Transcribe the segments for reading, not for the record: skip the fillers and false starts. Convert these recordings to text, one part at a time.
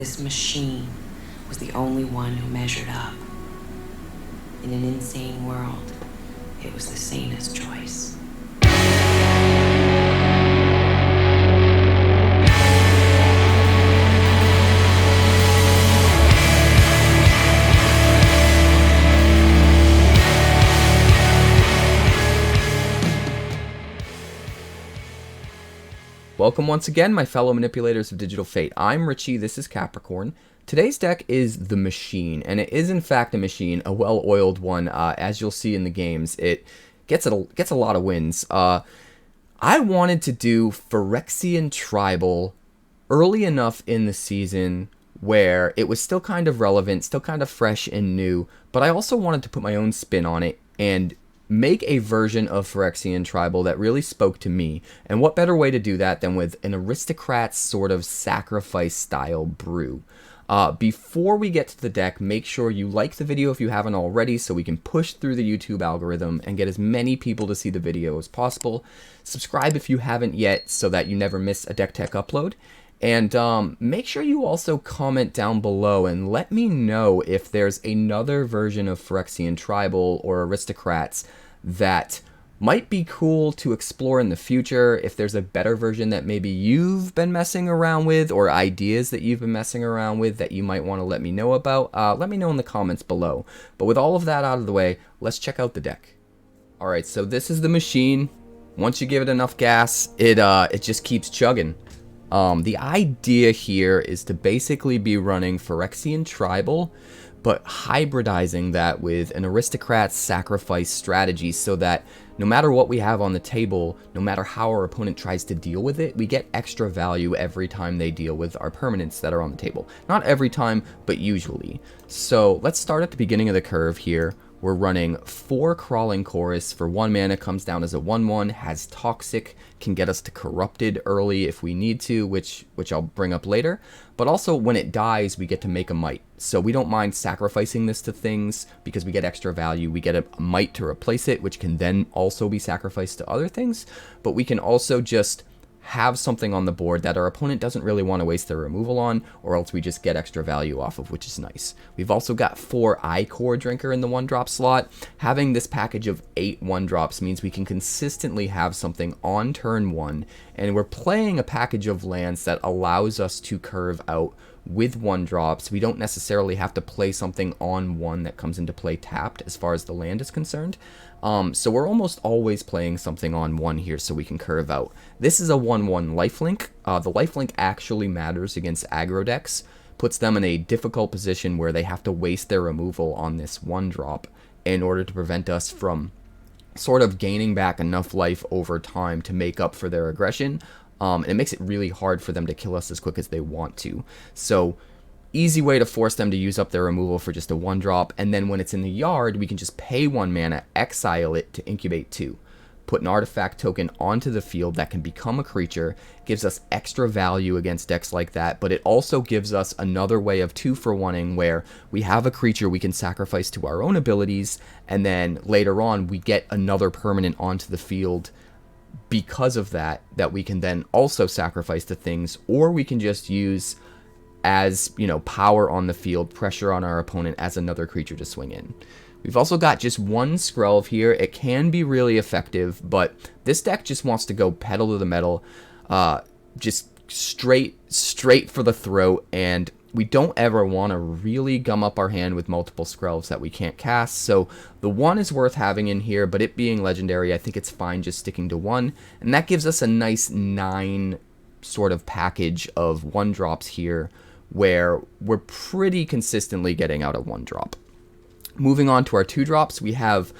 This machine was the only one who measured up. In an insane world, it was the sanest choice. Welcome once again, my fellow manipulators of digital fate. I'm Richie, this is Capricorn. Today's deck is the Machine, and it is in fact a machine, a well-oiled one. As you'll see in the games, it gets a lot of wins. I wanted to do Phyrexian Tribal early enough in the season where it was still kind of relevant, still kind of fresh and new, but I also wanted to put my own spin on it and make a version of Phyrexian Tribal that really spoke to me. And what better way to do that than with an Aristocrats sort of sacrifice style brew. Before we get to the deck, make sure you like the video if you haven't already so we can push through the YouTube algorithm and get as many people to see the video as possible. Subscribe if you haven't yet so that you never miss a deck tech upload. And make sure you also comment down below and let me know if there's another version of Phyrexian Tribal or Aristocrats that might be cool to explore in the future, if there's a better version that maybe you've been messing around with or ideas that you've been messing around with that you might want to let me know about. Let me know in the comments below. But with all of that out of the way, let's check out the deck. Alright, so this is the Machine. Once you give it enough gas, it just keeps chugging. The idea here is to basically be running Phyrexian Tribal, but hybridizing that with an Aristocrats sacrifice strategy so that no matter what we have on the table, no matter how our opponent tries to deal with it, we get extra value every time they deal with our permanents that are on the table. Not every time, but usually. So let's start at the beginning of the curve here. We're running 4 Crawling Chorus for 1 mana, comes down as a 1/1, has Toxic, can get us to Corrupted early if we need to, which I'll bring up later. But also, when it dies, we get to make a Mite. So we don't mind sacrificing this to things because we get extra value. We get a Mite to replace it, which can then also be sacrificed to other things. But we can also just have something on the board that our opponent doesn't really want to waste their removal on, or else we just get extra value off of, which is nice. We've also got 4 Ichor Drinker in the 1-drop slot. Having this package of 8 1-drops means we can consistently have something on turn 1, and we're playing a package of lands that allows us to curve out with 1-drops. We don't necessarily have to play something on 1 that comes into play tapped as far as the land is concerned. So we're almost always playing something on 1 here so we can curve out. This is a 1/1 lifelink. The lifelink actually matters against aggro decks, puts them in a difficult position where they have to waste their removal on this 1-drop in order to prevent us from sort of gaining back enough life over time to make up for their aggression. And it makes it really hard for them to kill us as quick as they want to. So easy way to force them to use up their removal for just a 1-drop, and then when it's in the yard, we can just pay 1 mana, exile it to incubate 2. Put an artifact token onto the field that can become a creature, gives us extra value against decks like that, but it also gives us another way of 2-for-1ing where we have a creature we can sacrifice to our own abilities, and then later on we get another permanent onto the field because of that we can then also sacrifice to things, or we can just use as, you know, power on the field, pressure on our opponent as another creature to swing in. We've also got just 1 Skrelv here. It can be really effective, but this deck just wants to go pedal to the metal, just straight for the throat, and we don't ever want to really gum up our hand with multiple Skrelvs that we can't cast. So the 1 is worth having in here, but it being legendary, I think it's fine just sticking to 1, and that gives us a nice 9 sort of package of 1-drops here, where we're pretty consistently getting out a 1-drop. Moving on to our 2-drops, we have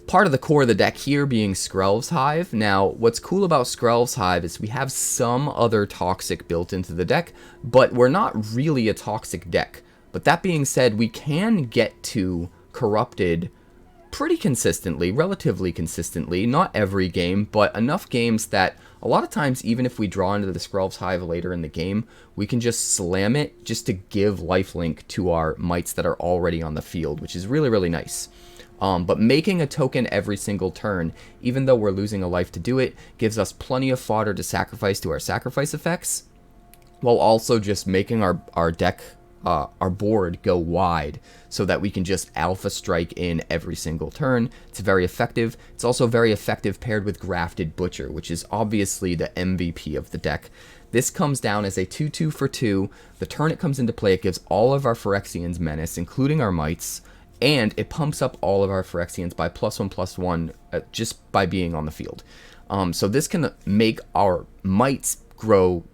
part of the core of the deck here being Skrelv's Hive. Now, what's cool about Skrelv's Hive is we have some other Toxic built into the deck, but we're not really a Toxic deck. But that being said, we can get to Corrupted pretty consistently, relatively consistently, not every game, but enough games that a lot of times, even if we draw into the Skrelv's Hive later in the game, we can just slam it just to give lifelink to our mites that are already on the field, which is really, really nice. But making a token every single turn, even though we're losing a life to do it, gives us plenty of fodder to sacrifice to our sacrifice effects. while also just making our deck, our board go wide so that we can just alpha strike in every single turn. It's very effective. It's also very effective paired with Grafted Butcher, which is obviously the MVP of the deck. This comes down as a 2/2 for 2. The turn it comes into play, it gives all of our Phyrexians menace, including our Mites, and it pumps up all of our Phyrexians by +1/+1 just by being on the field. So this can make our Mites grow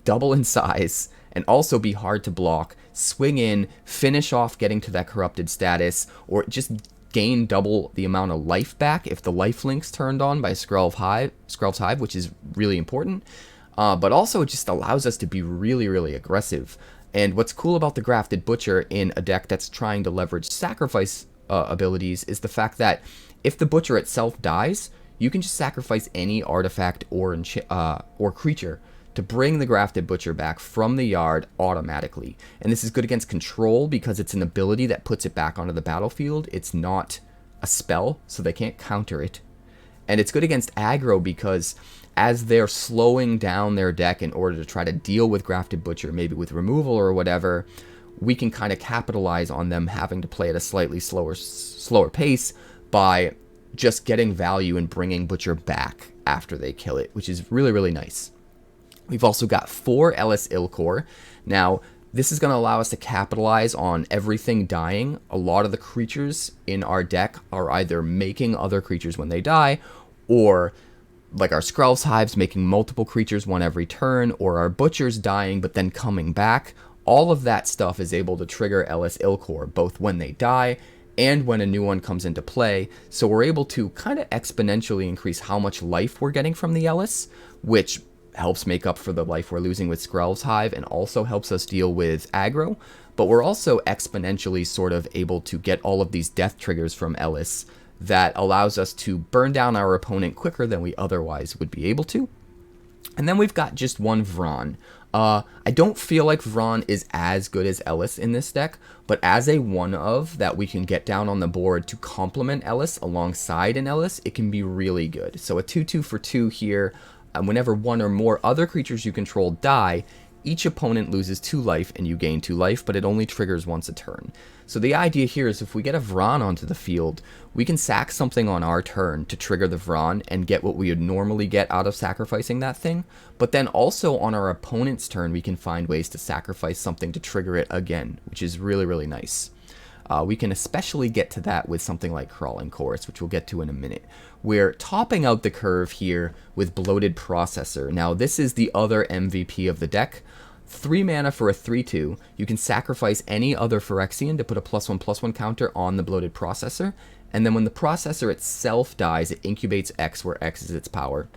double in size and also be hard to block, swing in, finish off getting to that corrupted status, or just gain double the amount of life back if the lifelink's turned on by Skrelv's Hive, which is really important. But also it just allows us to be really, really aggressive. And what's cool about the Grafted Butcher in a deck that's trying to leverage sacrifice abilities is the fact that if the Butcher itself dies, you can just sacrifice any artifact or creature to bring the Grafted Butcher back from the yard automatically. And this is good against control because it's an ability that puts it back onto the battlefield. It's not a spell, so they can't counter it. And it's good against aggro because as they're slowing down their deck in order to try to deal with Grafted Butcher, maybe with removal or whatever, we can kind of capitalize on them having to play at a slightly slower pace by just getting value and bringing Butcher back after they kill it, which is really, really nice. We've also got 4 Elas il-Kor. Now, this is going to allow us to capitalize on everything dying. A lot of the creatures in our deck are either making other creatures when they die, or like our Skrelv's Hives making multiple creatures one every turn, or our Butchers dying but then coming back. All of that stuff is able to trigger Elas il-Kor, both when they die and when a new one comes into play. So we're able to kind of exponentially increase how much life we're getting from the Elas, which helps make up for the life we're losing with Skrelv's Hive and also helps us deal with aggro. But we're also exponentially sort of able to get all of these death triggers from Elas that allows us to burn down our opponent quicker than we otherwise would be able to. And then we've got just one Vraan. I don't feel like Vraan is as good as Elas in this deck, but as a one-of that we can get down on the board to complement Elas alongside an Elas, it can be really good. So a 2/2 for 2 here. Whenever one or more other creatures you control die, each opponent loses 2 life and you gain 2 life, but it only triggers once a turn. So the idea here is if we get a Vraan onto the field, we can sack something on our turn to trigger the Vraan and get what we would normally get out of sacrificing that thing. But then also on our opponent's turn, we can find ways to sacrifice something to trigger it again, which is really, really nice. We can especially get to that with something like Crawling Chorus, which we'll get to in a minute. We're topping out the curve here with Bloated Processor. Now, this is the other MVP of the deck. 3 mana for a 3/2. You can sacrifice any other Phyrexian to put a +1/+1 counter on the Bloated Processor. And then when the processor itself dies, it incubates X, where X is its power.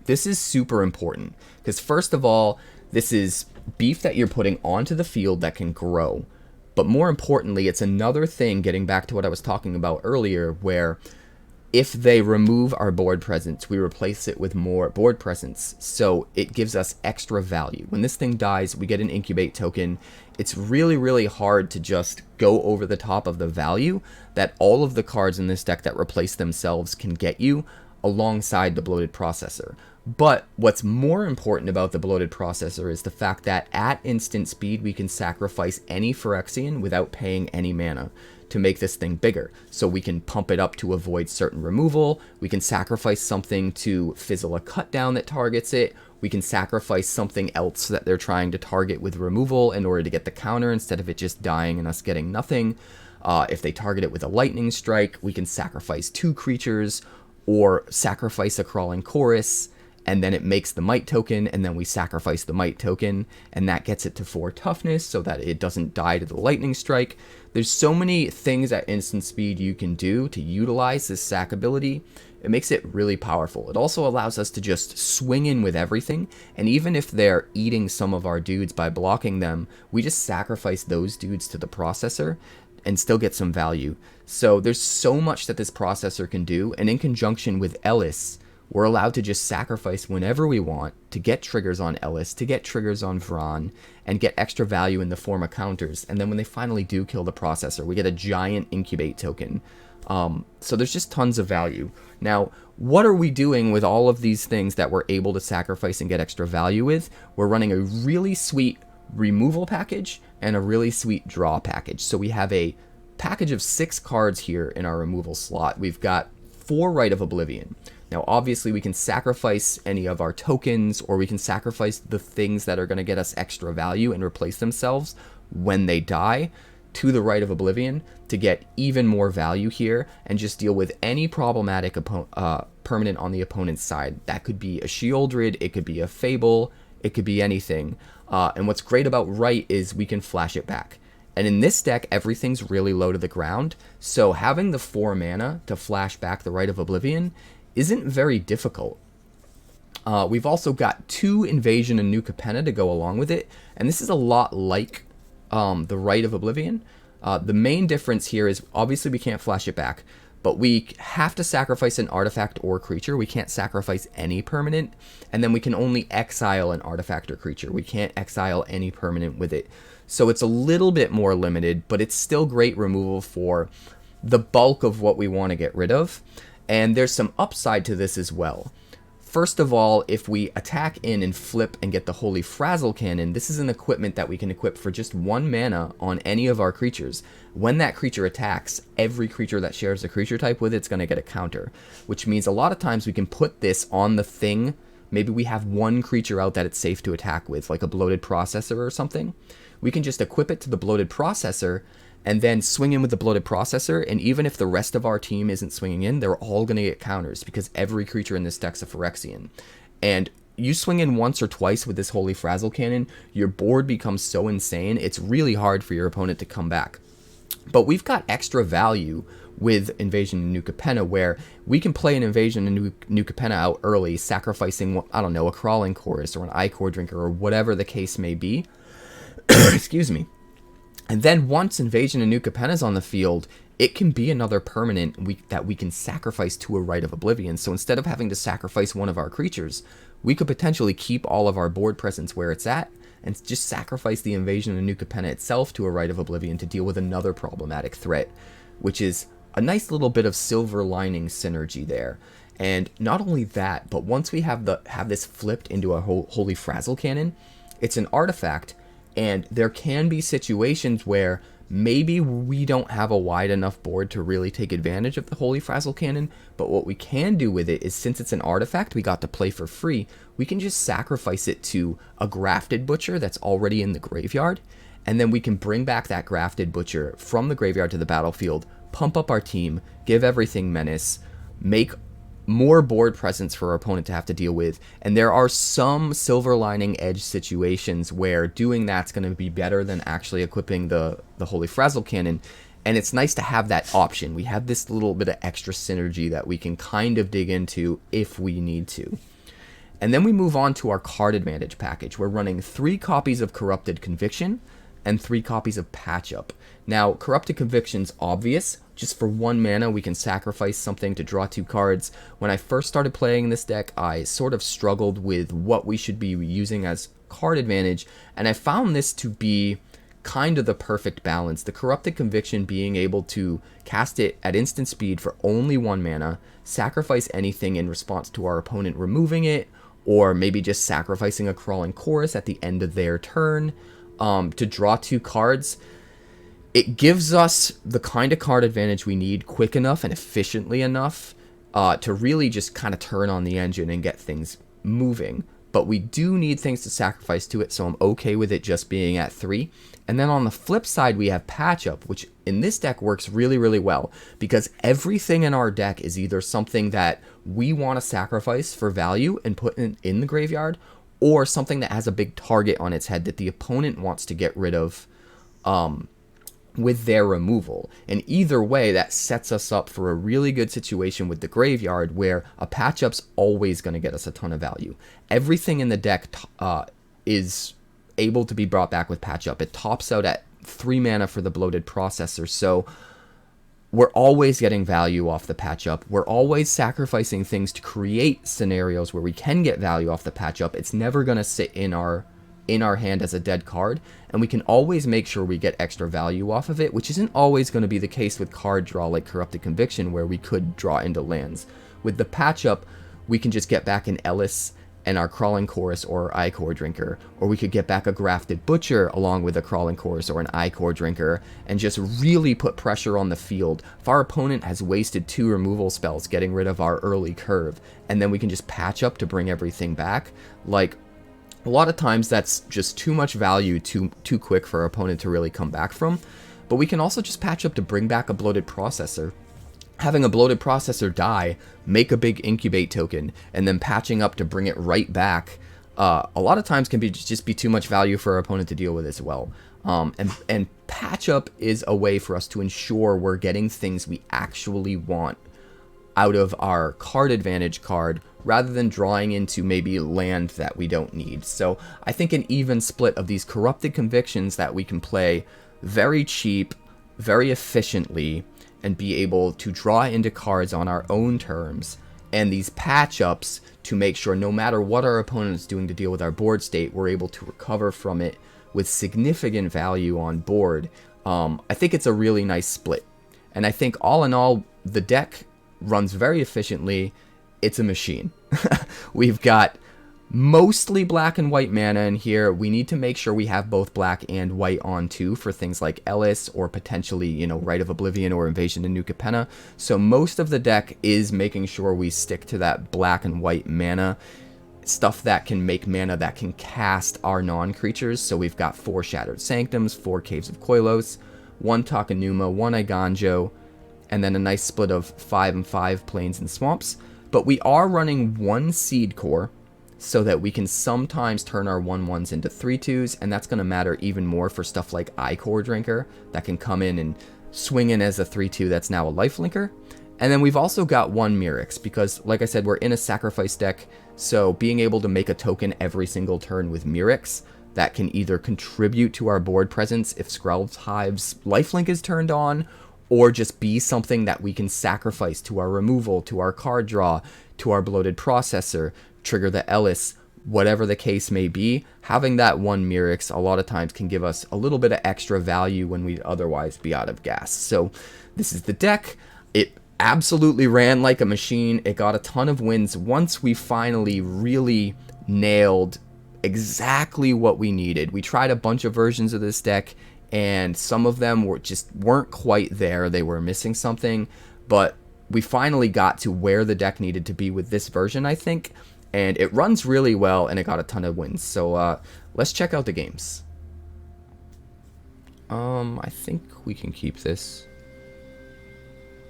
This is super important, because first of all, this is beef that you're putting onto the field that can grow. But more importantly, it's another thing, getting back to what I was talking about earlier, where if they remove our board presence, we replace it with more board presence, so it gives us extra value. When this thing dies, we get an incubate token. It's really, really hard to just go over the top of the value that all of the cards in this deck that replace themselves can get you alongside the Bloated Processor. But what's more important about the Bloated Processor is the fact that at instant speed, we can sacrifice any Phyrexian without paying any mana to make this thing bigger. So we can pump it up to avoid certain removal. We can sacrifice something to fizzle a cut down that targets it. We can sacrifice something else that they're trying to target with removal in order to get the counter instead of it just dying and us getting nothing. If they target it with a lightning strike, we can sacrifice 2 creatures or sacrifice a Crawling Chorus, and then it makes the Mite token, and then we sacrifice the Mite token, and that gets it to 4 toughness so that it doesn't die to the lightning strike. There's so many things at instant speed you can do to utilize this sack ability. It makes it really powerful. It also allows us to just swing in with everything, and even if they're eating some of our dudes by blocking them, we just sacrifice those dudes to the processor and still get some value. So there's so much that this processor can do, and in conjunction with Elas, we're allowed to just sacrifice whenever we want to get triggers on Elas, to get triggers on Vraan, and get extra value in the form of counters. And then when they finally do kill the processor, we get a giant incubate token. So there's just tons of value. Now, what are we doing with all of these things that we're able to sacrifice and get extra value with? We're running a really sweet removal package and a really sweet draw package. So we have a package of 6 cards here in our removal slot. We've got 4 Rite of Oblivion. Now, obviously, we can sacrifice any of our tokens, or we can sacrifice the things that are going to get us extra value and replace themselves when they die to the Rite of Oblivion to get even more value here and just deal with any problematic permanent on the opponent's side. That could be a Sheoldred, it could be a Fable, it could be anything. And what's great about Rite is we can flash it back. And in this deck, everything's really low to the ground, so having the 4 mana to flash back the Rite of Oblivion isn't very difficult. We've also got 2 Invasion of New Capenna to go along with it, and this is a lot like the Rite of Oblivion. The main difference here is obviously we can't flash it back, but we have to sacrifice an artifact or creature. We can't sacrifice any permanent, and then we can only exile an artifact or creature. We can't exile any permanent with it. So it's a little bit more limited, but it's still great removal for the bulk of what we want to get rid of. And there's some upside to this as well. First of all, if we attack in and flip and get the Holy Frazzle Cannon, this is an equipment that we can equip for just 1 mana on any of our creatures. When that creature attacks, every creature that shares a creature type with it's going to get a counter, which means a lot of times we can put this on the thing. Maybe we have 1 creature out that it's safe to attack with, like a Bloated Processor or something. We can just equip it to the Bloated Processor and then swing in with the Bloated Processor, and even if the rest of our team isn't swinging in, they're all going to get counters, because every creature in this deck's a Phyrexian. And you swing in once or twice with this Holy Frazzle Cannon, your board becomes so insane, it's really hard for your opponent to come back. But we've got extra value with Invasion of New Capenna, where we can play an Invasion of New Capenna out early, sacrificing, I don't know, a Crawling Chorus or an Ichor Drinker or whatever the case may be. Excuse me. And then once Invasion of New Capenna is on the field, it can be another permanent that we can sacrifice to a Rite of Oblivion. So instead of having to sacrifice one of our creatures, we could potentially keep all of our board presence where it's at and just sacrifice the Invasion of New Capenna itself to a Rite of Oblivion to deal with another problematic threat, which is a nice little bit of silver lining synergy there. And not only that, but once we have this flipped into a Holy Frazzle Cannon, it's an artifact. And there can be situations where maybe we don't have a wide enough board to really take advantage of the Holy Frazzle Cannon, but what we can do with it is, since it's an artifact we got to play for free, we can just sacrifice it to a Grafted Butcher that's already in the graveyard, and then we can bring back that Grafted Butcher from the graveyard to the battlefield, pump up our team, give everything menace, make more board presence for our opponent to have to deal with. And there are some silver lining edge situations where doing that's going to be better than actually equipping the Holy Frazzle Cannon. And it's nice to have that option. We have this little bit of extra synergy that we can kind of dig into if we need to. And then we move on to our card advantage package. We're running 3 copies of Corrupted Conviction and 3 copies of Patch Up. Now, Corrupted Conviction's obvious. Just for 1 mana, we can sacrifice something to draw 2 cards. When I first started playing this deck, I sort of struggled with what we should be using as card advantage, and I found this to be kind of the perfect balance. The Corrupted Conviction being able to cast it at instant speed for only 1 mana, sacrifice anything in response to our opponent removing it, or maybe just sacrificing a Crawling Chorus at the end of their turn to draw 2 cards. It gives us the kind of card advantage we need quick enough and efficiently enough to really just kind of turn on the engine and get things moving. But we do need things to sacrifice to it, so I'm okay with it just being at 3. And then on the flip side, we have Patch Up, which in this deck works really, really well, because everything in our deck is either something that we want to sacrifice for value and put in the graveyard, or something that has a big target on its head that the opponent wants to get rid of with their removal. And either way, that sets us up for a really good situation with the graveyard, where a Patch Up's always going to get us a ton of value. Everything in the deck is able to be brought back with Patch Up. It tops out at 3 mana for the Bloated Processor, so we're always getting value off the Patch Up. We're always sacrificing things to create scenarios where we can get value off the Patch Up. It's never going to sit in our hand as a dead card, and we can always make sure we get extra value off of it, which isn't always going to be the case with card draw like Corrupted Conviction, where we could draw into lands. With the patch up, we can just get back an Elas and our Crawling Chorus or Ichor Drinker, or we could get back a Grafted Butcher along with a Crawling Chorus or an Ichor Drinker, and just really put pressure on the field. If our opponent has wasted 2 removal spells getting rid of our early curve, and then we can just patch up to bring everything back, like, a lot of times that's just too much value too quick for our opponent to really come back from. But we can also just patch up to bring back a Bloated Processor. Having a Bloated Processor die, make a big Incubate token, and then patching up to bring it right back, a lot of times can be just be too much value for our opponent to deal with as well. And patch up is a way for us to ensure we're getting things we actually want out of our card advantage card, rather than drawing into maybe land that we don't need. So I think an even split of these Corrupted Convictions that we can play very cheap, very efficiently, and be able to draw into cards on our own terms, and these patch ups to make sure no matter what our opponent is doing to deal with our board state, we're able to recover from it with significant value on board. I think it's a really nice split. And I think all in all, the deck runs very efficiently. It's a machine. We've got mostly black and white mana in here. We need to make sure we have both black and white on too for things like Elas or potentially, you know, Rite of Oblivion or Invasion of New Capenna. So most of the deck is making sure we stick to that black and white mana. Stuff that can make mana that can cast our non-creatures. So we've got 4 Shattered Sanctums, 4 Caves of Koilos, 1 Takenuma, 1 Eiganjo, and then a nice split of 5 and 5 Plains and Swamps. But we are running 1 Seedcore, so that we can sometimes turn our 1/1s into 3/2s, and that's going to matter even more for stuff like Ichor Drinker, that can come in and swing in as a 3/2 that's now a lifelinker. And then we've also got 1 Mirrex, because, like I said, we're in a sacrifice deck, so being able to make a token every single turn with Mirrex that can either contribute to our board presence if Skrelv's Hive's lifelink is turned on, or just be something that we can sacrifice to our removal, to our card draw, to our Bloated Processor, trigger the Elas, whatever the case may be. Having that 1 Mirrex a lot of times can give us a little bit of extra value when we'd otherwise be out of gas. So this is the deck. It absolutely ran like a machine. It got a ton of wins once we finally really nailed exactly what we needed. We tried a bunch of versions of this deck, and some of them weren't quite there. They were missing something, but we finally got to where the deck needed to be with this version, I think, and it runs really well, and it got a ton of wins. So let's check out the games. I think we can keep this.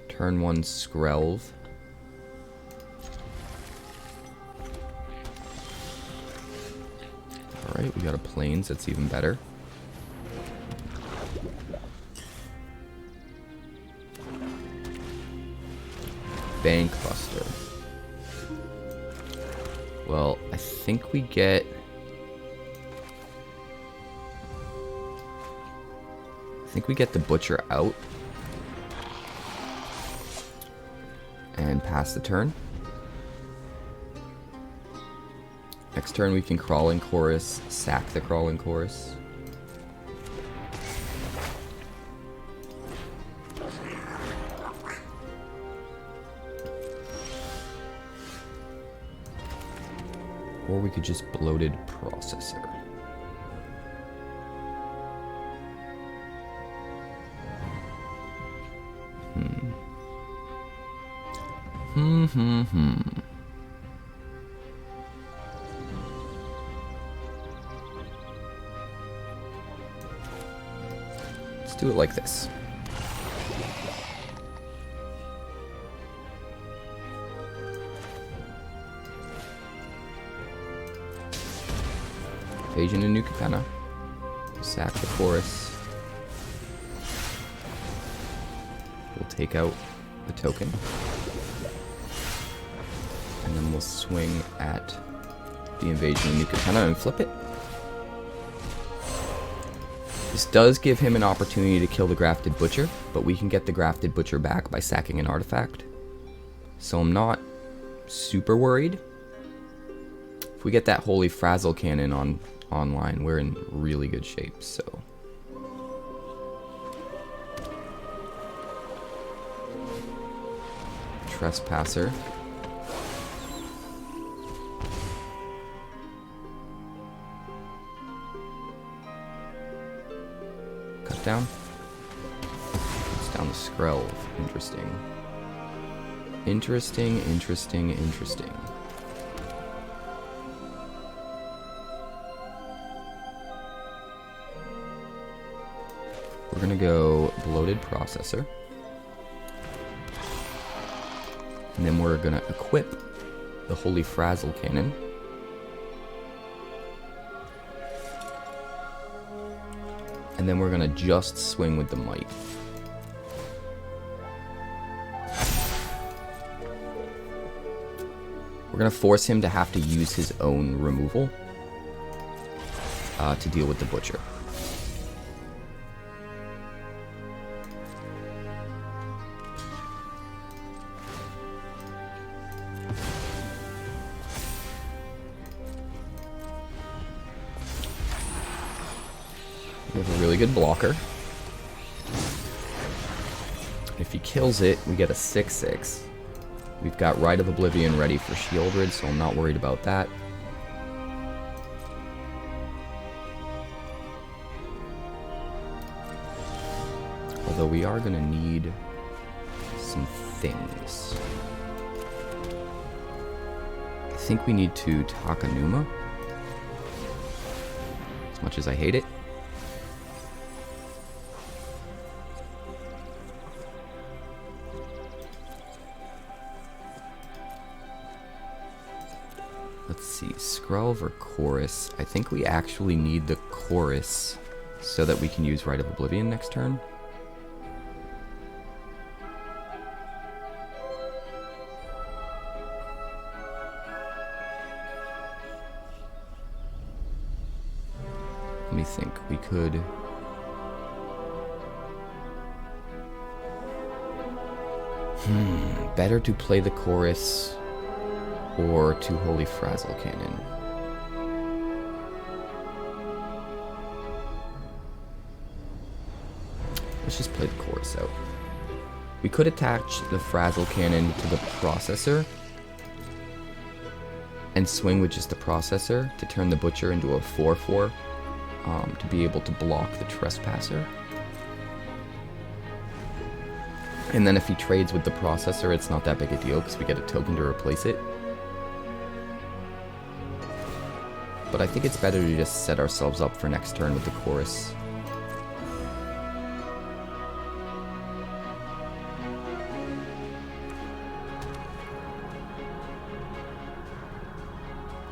Turn 1 Skrelv. Alright, we got a Plains, that's even better. Bankbuster. Well, I think we get... the Butcher out. And pass the turn. Next turn we can Crawling Chorus, sack the Crawling Chorus. Or we could just Bloated Processor. Let's do it like this. Invasion of New Capenna. Sack the Chorus. We'll take out the token. And then we'll swing at the Invasion of New Capenna and flip it. This does give him an opportunity to kill the Grafted Butcher, but we can get the Grafted Butcher back by sacking an artifact. So I'm not super worried. If we get that Holy Frazzle Cannon online, we're in really good shape, so... Trespasser. stuff down? It's down to Skrelv. Interesting. Interesting, interesting, interesting. We're gonna go Bloated Processor. And then we're gonna equip the Holy Frazzle Cannon. And then we're gonna just swing with the Mite. We're gonna force him to have to use his own removal to deal with the Butcher. We have a really good blocker. If he kills it, we get a 6/6. We've got Rite of Oblivion ready for Shieldred, so I'm not worried about that. Although we are going to need some things. I think we need to Takenuma. As much as I hate it. Let's see, Skrelv or Chorus? I think we actually need the Chorus so that we can use Rite of Oblivion next turn. Let me think, we could... better to play the Chorus or to Holy Frazzle Cannon. Let's just play the Chorus out. We could attach the Frazzle Cannon to the Processor and swing with just the Processor to turn the Butcher into a 4/4 to be able to block the Trespasser. And then if he trades with the Processor, it's not that big a deal because we get a token to replace it. But I think it's better to just set ourselves up for next turn with the Chorus.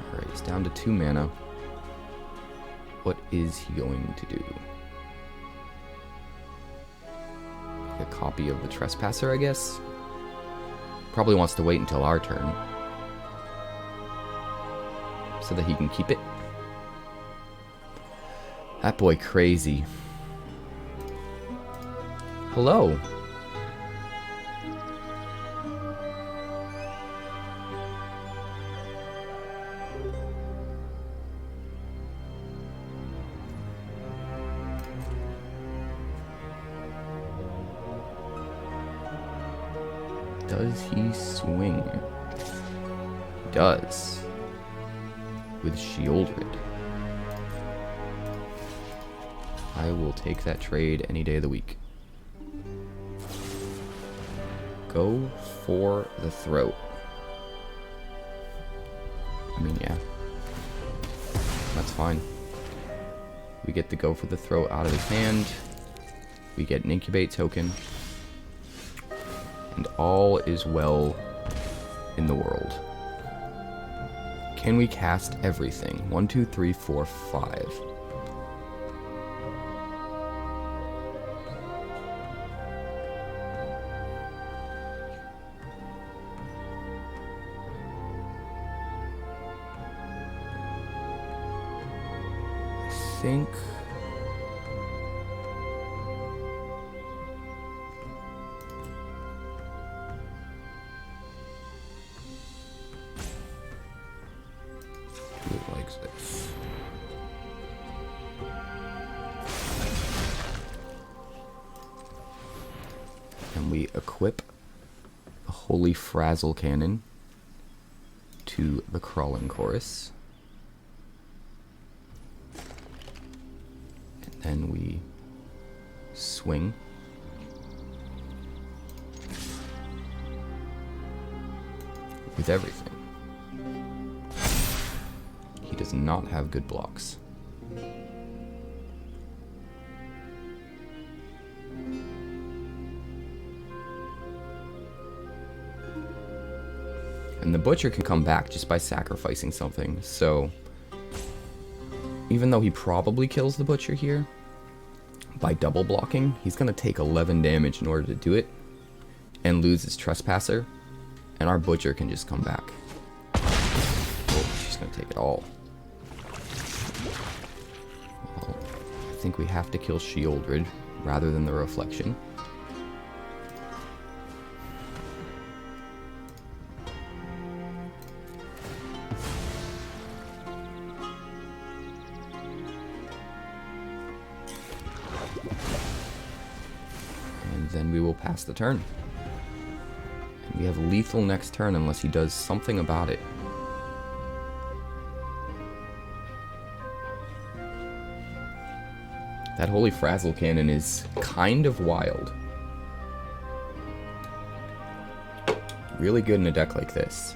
Alright, he's down to 2 mana. What is he going to do? A copy of the Trespasser, I guess? Probably wants to wait until our turn so that he can keep it. That boy crazy. Hello. Does he swing? He does. With Shieldred. I will take that trade any day of the week. Go for the throat. I mean, yeah. That's fine. We get to go for the throat out of his hand. We get an Incubate token. And all is well in the world. Can we cast everything? 1, 2, 3, 4, 5. I think... we equip the Holy Frazzle Cannon to the Crawling Chorus. And then we swing. With everything. He does not have good blocks. And the Butcher can come back just by sacrificing something, so even though he probably kills the Butcher here, by double blocking, he's going to take 11 damage in order to do it, and lose his Trespasser, and our Butcher can just come back. Oh, she's going to take it all. Well, I think we have to kill Sheoldred rather than the Reflection. Then we will pass the turn. And we have lethal next turn unless he does something about it. That Holy Frazzle Cannon is kind of wild. Really good in a deck like this.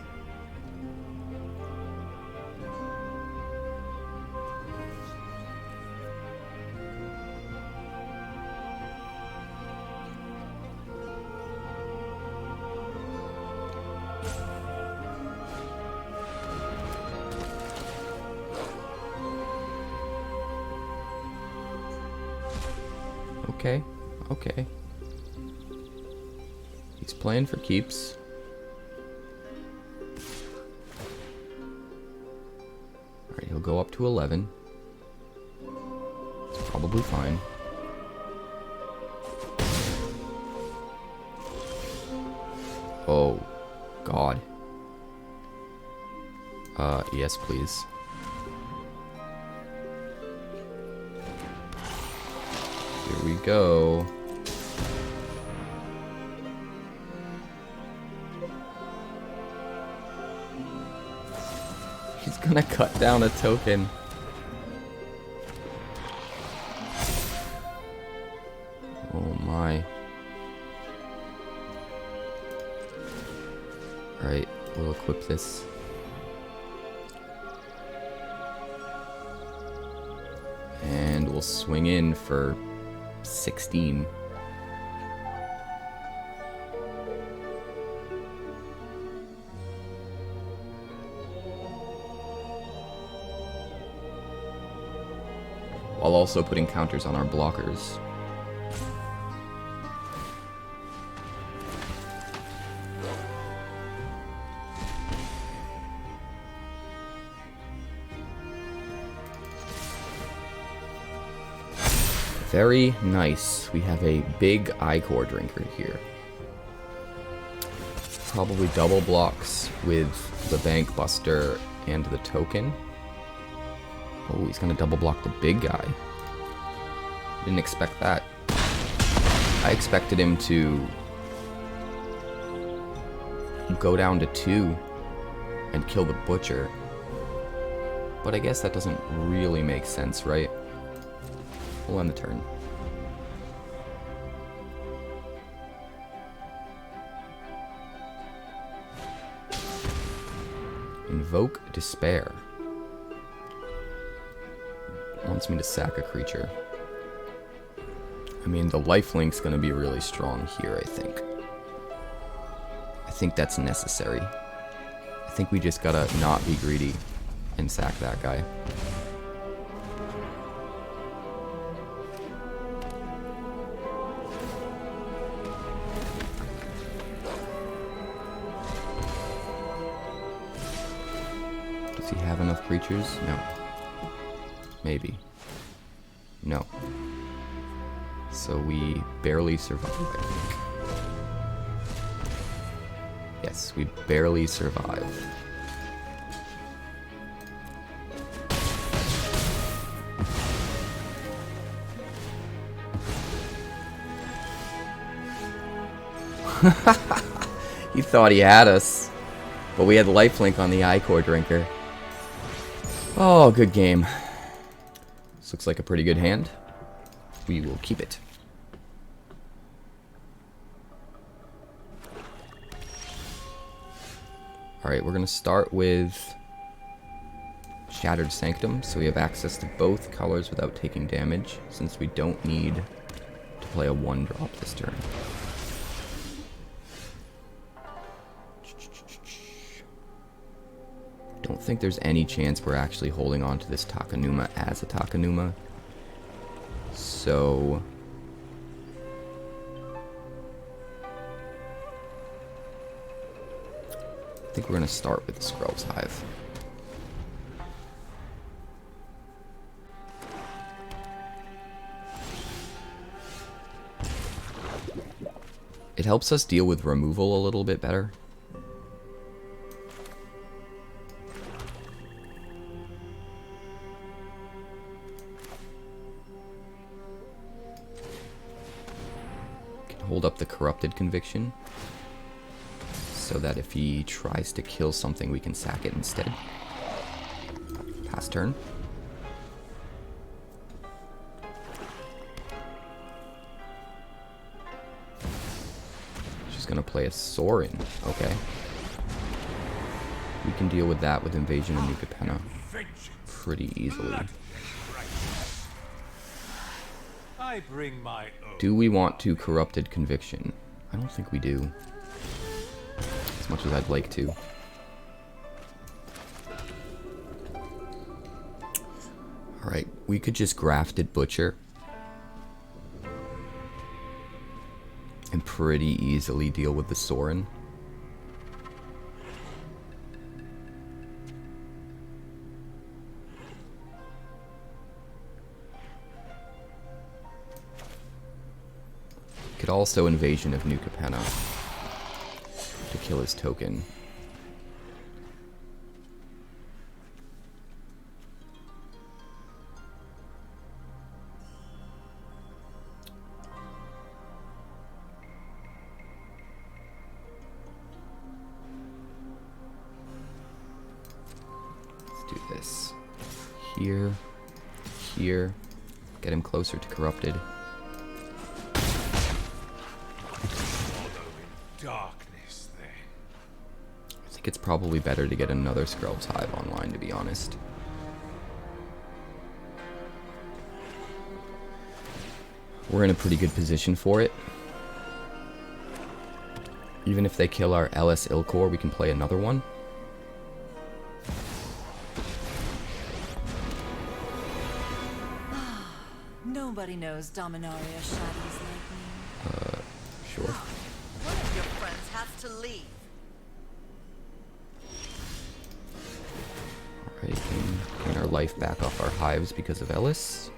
Okay, okay. He's playing for keeps. Alright, he'll go up to 11. It's probably fine. Oh, God. Yes, please. Here we go. He's gonna cut down a token. Oh my. Alright, we'll equip this. And we'll swing in for 16. While also putting counters on our blockers. Very nice. We have a big Ichor Drinker here. Probably double blocks with the Bank Buster and the token. Oh, he's gonna double block the big guy. Didn't expect that. I expected him to go down to 2 and kill the Butcher. But I guess that doesn't really make sense, right? We'll end the turn. Invoke Despair. Wants me to sack a creature. I mean, the lifelink's gonna be really strong here, I think. I think that's necessary. I think we just gotta not be greedy and sack that guy. Does he have enough creatures? No. Maybe. No. So we barely survive, I think. Yes, we barely survive. He thought he had us. But we had lifelink on the Ichor Drinker. Oh, good game. This looks like a pretty good hand. We will keep it. Alright, we're going to start with Shattered Sanctum, so we have access to both colors without taking damage, since we don't need to play a 1-drop this turn. Don't think there's any chance we're actually holding on to this Takenuma as a Takenuma. So I think we're going to start with the Skrelv's Hive. It helps us deal with removal a little bit better. Hold up the Corrupted Conviction, so that if he tries to kill something, we can sack it instead. Pass turn. She's gonna play a Sorin. Okay. We can deal with that with Invasion of New Capenna pretty easily. I bring my own. Do we want to Corrupted Conviction? I don't think we do. As much as I'd like to. Alright, we could just Grafted Butcher. And pretty easily deal with the Sorin. Could also Invasion of New Capenna to kill his token. Let's do this. Here, here, get him closer to Corrupted. Darkness, then. I think it's probably better to get another Skrelv's Hive online, to be honest. We're in a pretty good position for it. Even if they kill our Elas il-Kor, we can play another one. Nobody knows Dominaria shadows like me. Sure. One of your friends has to leave. Alright, gain our life back off our hives because of Elas.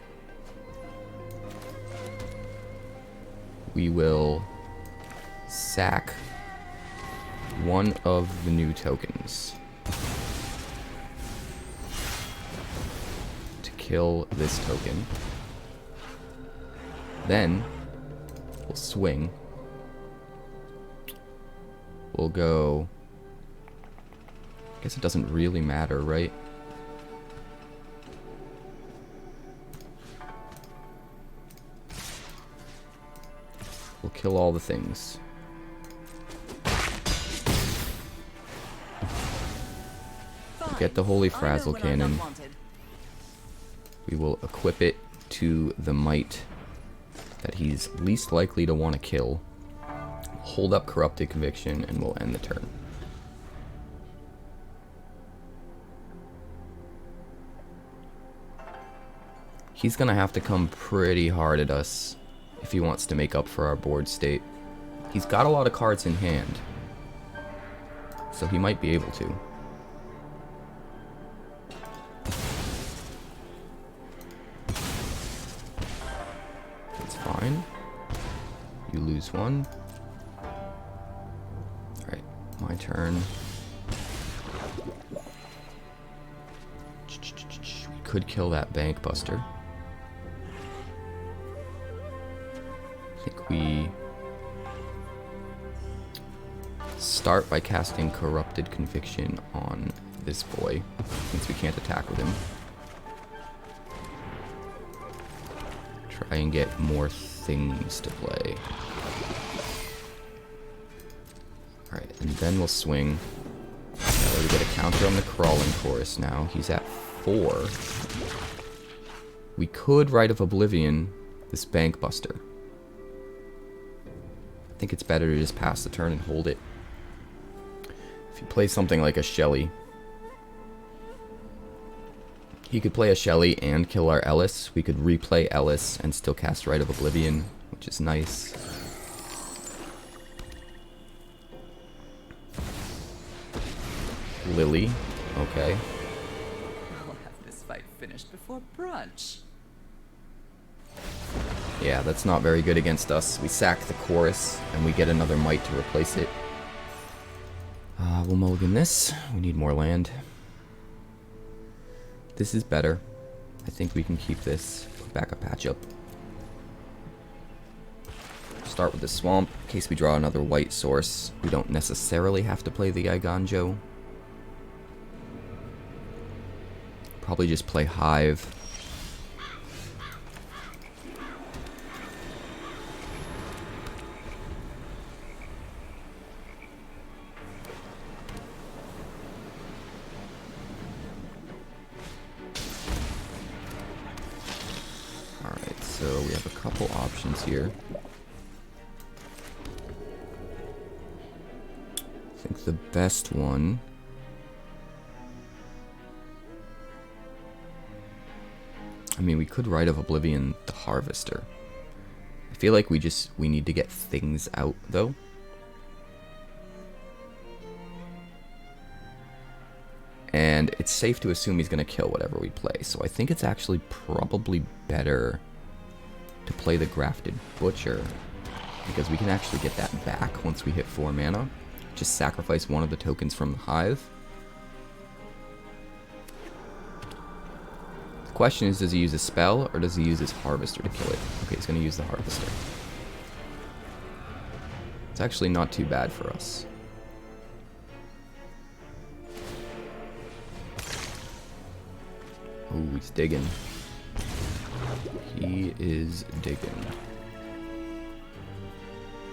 We will sack one of the new tokens to kill this token. Then we'll swing. We'll go. I guess it doesn't really matter, right? We'll kill all the things. We'll get the Holy Frazzle Cannon. We will equip it to the Mite that he's least likely to want to kill. Hold up Corrupted Conviction, and we'll end the turn. He's gonna have to come pretty hard at us if he wants to make up for our board state. He's got a lot of cards in hand, so he might be able to. That's fine. You lose one. Alright, my turn. We could kill that Bank Buster. I think we start by casting Corrupted Conviction on this boy, since we can't attack with him. Try and get more things to play. Alright, and then we'll swing. So we get a counter on the Crawling Chorus now. He's at 4. We could Rite of Oblivion this Bank Buster. I think it's better to just pass the turn and hold it. If you play something like a Shelly, he could play a Shelly and kill our Elas. We could replay Elas and still cast Rite of Oblivion, which is nice. Lily, okay. I'll have this fight finished before brunch. Yeah, that's not very good against us. We sack the Chorus, and we get another Mite to replace it. We'll mulligan this. We need more land. This is better. I think we can keep this. Put back a patch up. Start with the Swamp, in case we draw another white source. We don't necessarily have to play the Eiganjo. Probably just play Hive. Alright, so we have a couple options here. I think the best one... I mean, we could Rite of Oblivion the Harvester. I feel like we need to get things out, though. And it's safe to assume he's going to kill whatever we play. So I think it's actually probably better to play the Grafted Butcher, because we can actually get that back once we hit 4 mana. Just sacrifice one of the tokens from the Hive. The question is, does he use a spell, or does he use his Harvester to kill it? Okay, he's going to use the Harvester. It's actually not too bad for us. Ooh, he's digging. He is digging.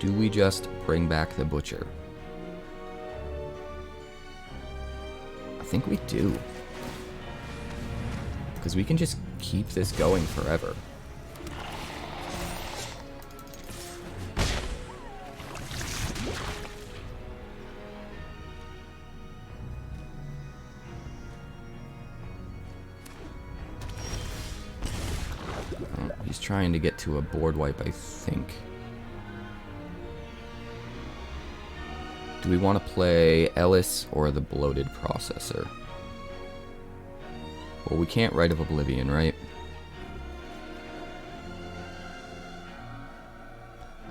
Do we just bring back the Butcher? I think we do. Because we can just keep this going forever. Oh, he's trying to get to a board wipe, I think. Do we want to play Elas or the Bloated Processor? Well, we can't Rite of Oblivion, right?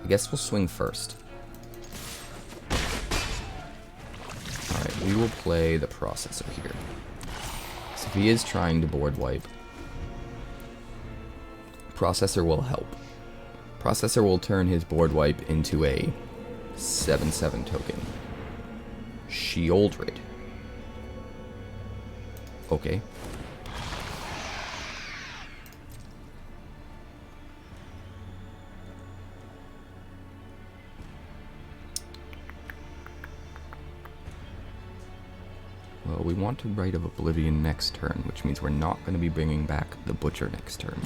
I guess we'll swing first. Alright, we will play the Processor here. So if he is trying to board wipe, Processor will help. Processor will turn his board wipe into a 7/7 token. Sheoldred. Okay. Well, we want to Rite of Oblivion next turn, which means we're not going to be bringing back the Butcher next turn.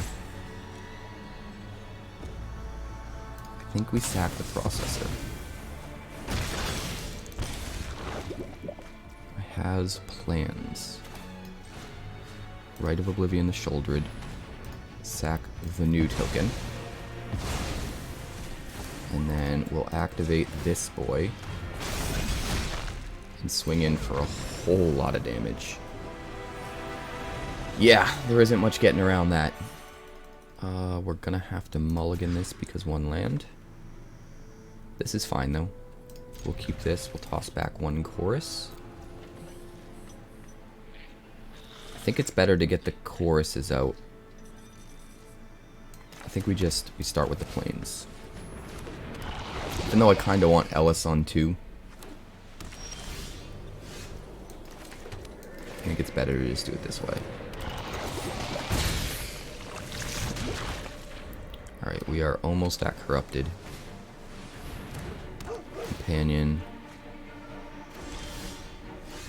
I think we sack the Processor. Has plans. Rite of Oblivion the Sheoldred. Sack the new token. And then we'll activate this boy. And swing in for a whole lot of damage. Yeah, there isn't much getting around that. We're gonna have to mulligan this because one land. This is fine though. We'll keep this. We'll toss back one chorus. I think it's better to get the choruses out. I think we start with the plains. Even though I kind of want Elas on too. I think it's better to just do it this way. Alright, we are almost at Corrupted. Companion.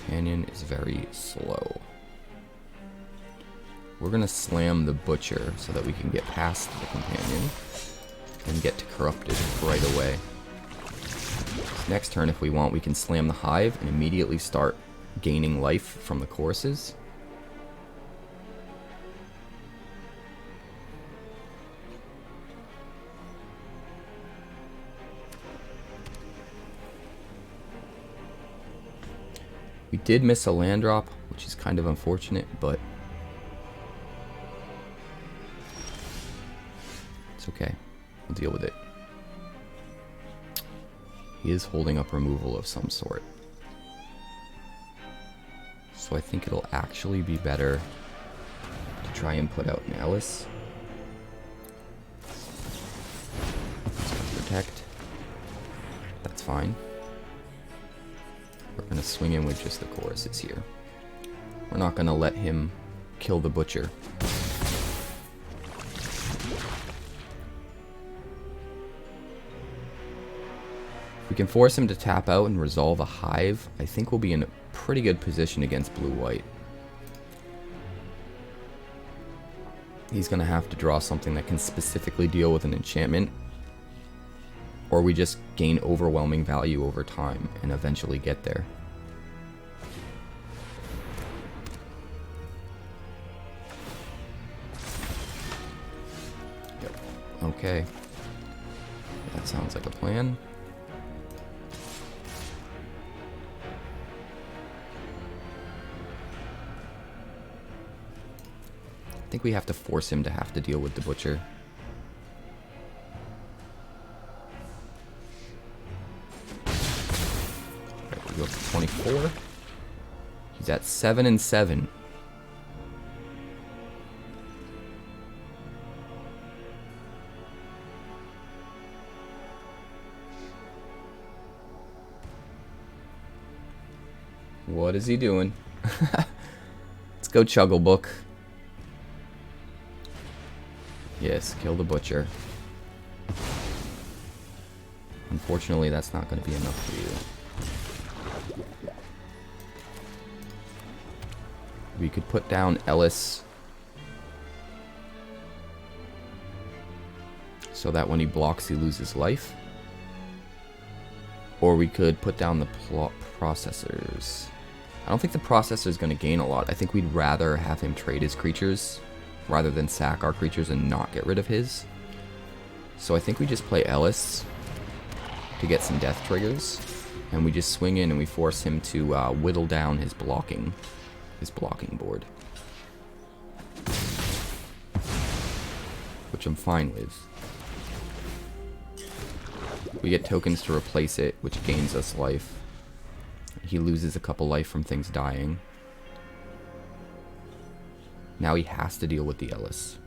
companion is very slow. We're going to slam the Butcher so that we can get past the companion and get to Corrupted right away. Next turn, if we want, we can slam the Hive and immediately start gaining life from the courses. We did miss a land drop, which is kind of unfortunate, but it's okay. We'll deal with it. He is holding up removal of some sort. So I think it'll actually be better to try and put out an Elas. Protect. That's fine. We're going to swing in with just the choruses here. We're not going to let him kill the Butcher. If we can force him to tap out and resolve a Hive, I think we'll be in a pretty good position against blue-white. He's going to have to draw something that can specifically deal with an enchantment, or we just gain overwhelming value over time and eventually get there. Yep. Okay. That sounds like a plan. I think we have to force him to have to deal with the Butcher. Alright, we go up to 24. He's at 7 and 7. What is he doing? Let's go Chugglebook. Yes, kill the Butcher. Unfortunately, that's not going to be enough for you. We could put down Elas so that when he blocks, he loses life. Or we could put down the processors. I don't think the processor is going to gain a lot. I think we'd rather have him trade his creatures rather than sack our creatures and not get rid of his. So I think we just play Elas to get some death triggers, and we just swing in and we force him to whittle down his blocking board, which I'm fine with. We get tokens to replace it, which gains us life. He loses a couple life from things dying. Now he has to deal with the Elas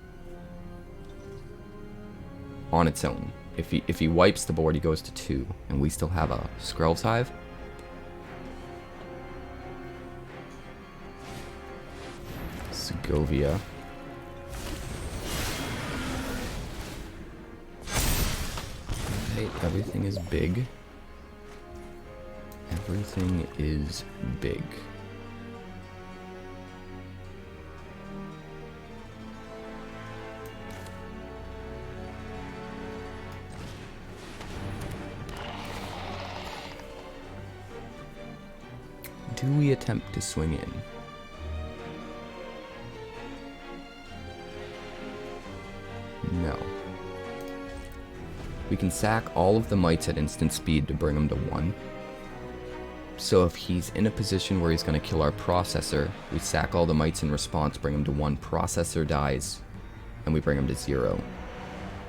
on its own. If he wipes the board, he goes to 2, and we still have a Skrelv's Hive. Segovia. Okay, everything is big. Everything is big. Do we attempt to swing in? No. We can sack all of the mites at instant speed to bring him to 1. So if he's in a position where he's going to kill our processor, we sack all the mites in response, bring him to 1, processor dies, and we bring him to 0.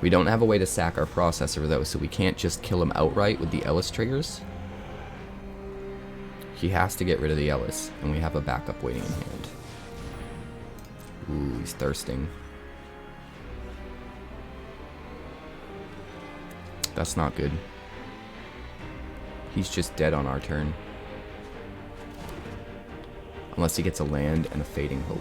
We don't have a way to sack our processor though, so we can't just kill him outright with the Elas triggers. He has to get rid of the Elas, and we have a backup waiting in hand. Ooh, he's thirsting. That's not good. He's just dead on our turn. Unless he gets a land and a Fading Hope.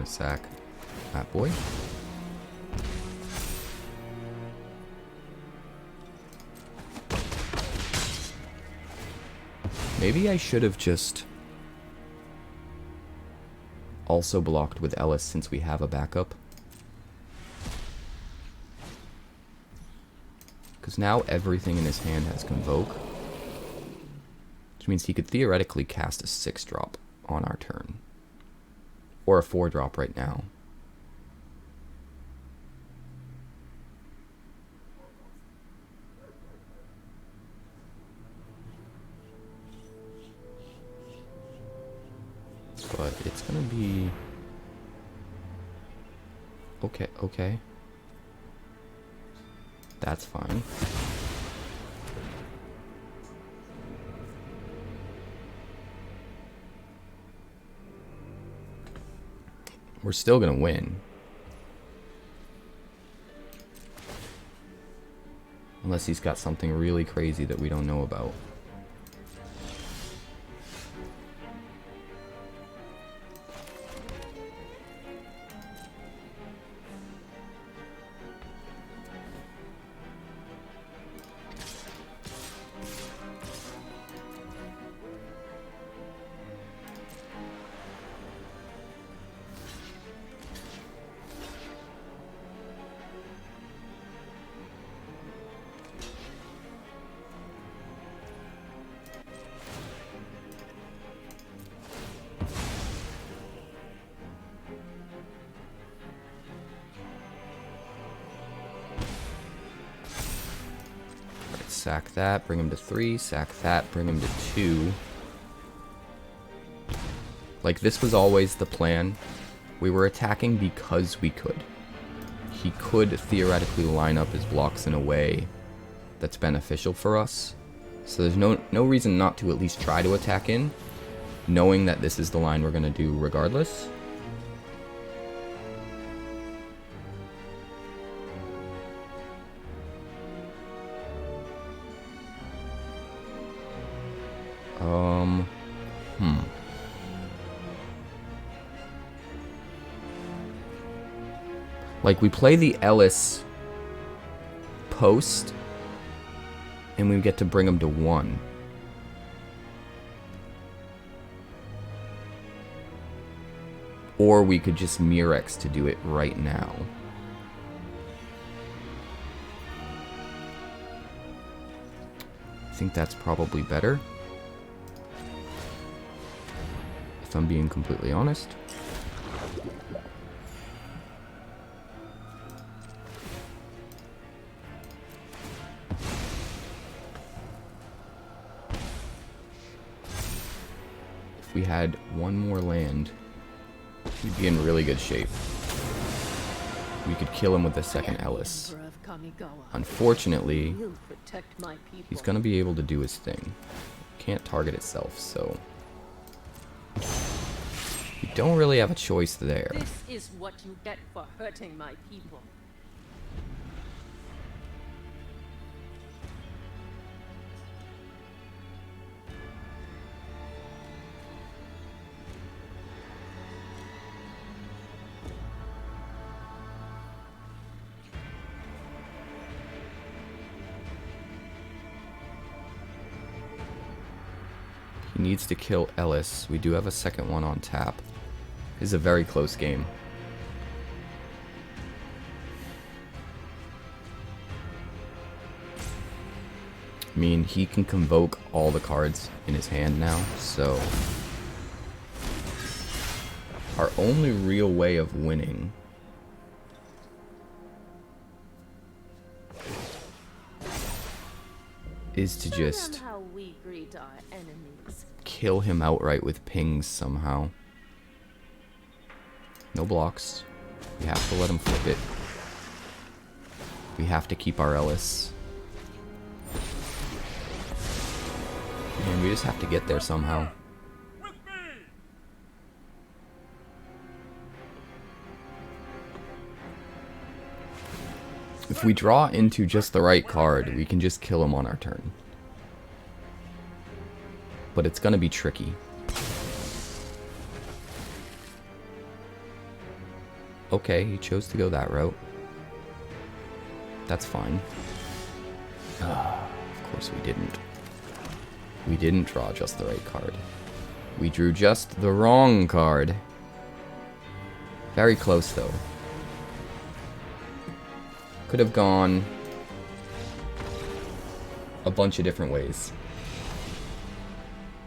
gonna sack that boy. Maybe I should have just also blocked with Elas since we have a backup. Because now everything in his hand has Convoke. Which means he could theoretically cast a 6-drop on our turn. Or a 4-drop right now. But it's gonna be... Okay. That's fine. We're still gonna win. Unless he's got something really crazy that we don't know about. Sack that, bring him to 3. Sack that, bring him to 2. Like, this was always the plan. We were attacking because we could. He could theoretically line up his blocks in a way that's beneficial for us. So there's no reason not to at least try to attack in, knowing that this is the line we're going to do regardless. Like, we play the Elas post, and we get to bring him to 1. Or we could just Mirrex to do it right now. I think that's probably better, if I'm being completely honest. If we had one more land, we'd be in really good shape. We could kill him with the second Elas. Unfortunately, he's going to be able to do his thing. Can't target itself, so we don't really have a choice there. This is what you get for hurting my people. He needs to kill Elas. We do have a second one on tap. This is a very close game. I mean, he can convoke all the cards in his hand now, so our only real way of winning is to just kill him outright with pings somehow. No blocks. We have to let him flip it. We have to keep our Elas. And we just have to get there somehow. If we draw into just the right card, we can just kill him on our turn. But it's gonna be tricky. Okay, he chose to go that route. That's fine. Of course we didn't. We didn't draw just the right card. We drew just the wrong card. Very close, though. Could have gone a bunch of different ways.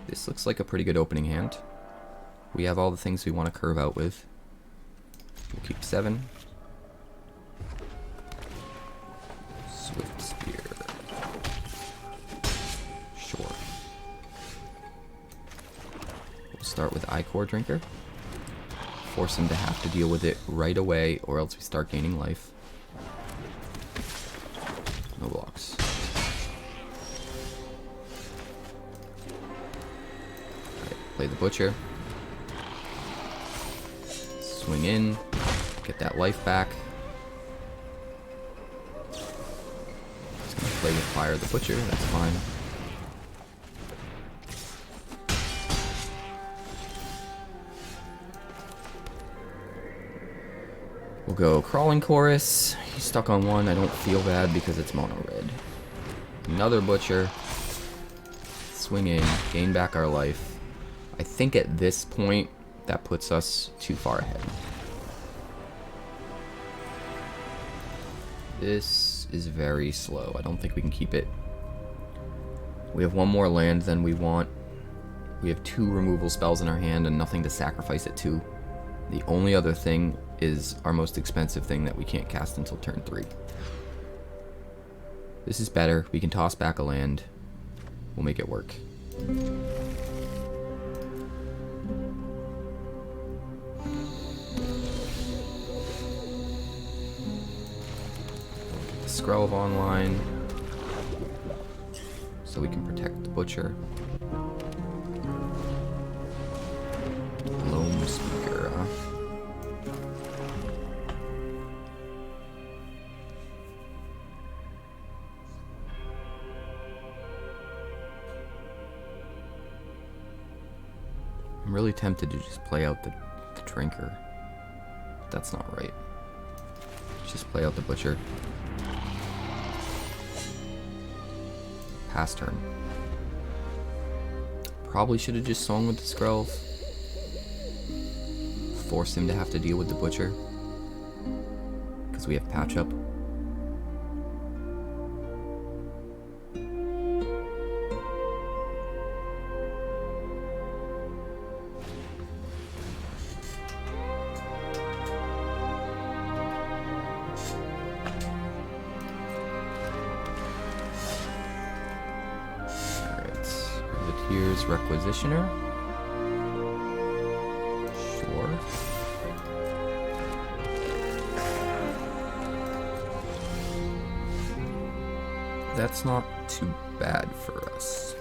This looks like a pretty good opening hand. We have all the things we want to curve out with. We'll keep 7. Swift Spear. Sure. We'll start with Ichor Drinker. Force him to have to deal with it right away, or else we start gaining life. No blocks. Alright, play the Butcher. Swing in. Get that life back. Just gonna play with Fire the Butcher, that's fine. We'll go Crawling Chorus. He's stuck on 1. I don't feel bad because it's mono red. Another Butcher. Swing in. Gain back our life. I think at this point, that puts us too far ahead. This is very slow. I don't think we can keep it. We have 1 more land than we want. We have 2 removal spells in our hand and nothing to sacrifice it to. The only other thing is our most expensive thing that we can't cast until turn 3. This is better. We can toss back a land. We'll make it work. Skrelv online so we can protect the Butcher. Loam Speaker, huh? I'm really tempted to just play out the Drinker. But that's not right. Just play out the Butcher. Pass turn. Probably should have just swung with the Skrelv. Force him to have to deal with the Butcher. Because we have patch up. Here's Requisitioner. Sure. That's not too bad for us.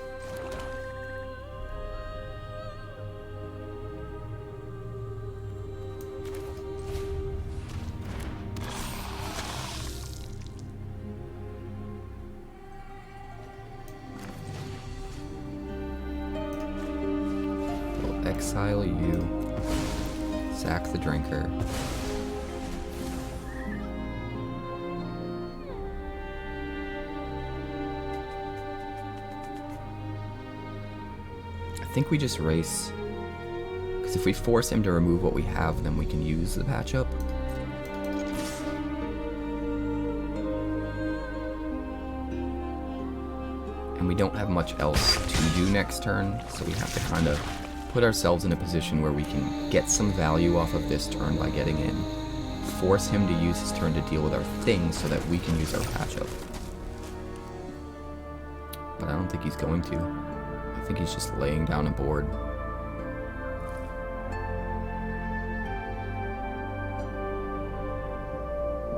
Exile you, sack the Drinker. I think we just race, because if we force him to remove what we have, then we can use the patch up. And we don't have much else to do next turn, so we have to kind of put ourselves in a position where we can get some value off of this turn by getting in. Force him to use his turn to deal with our things so that we can use our patch up. But I don't think he's going to. I think he's just laying down a board.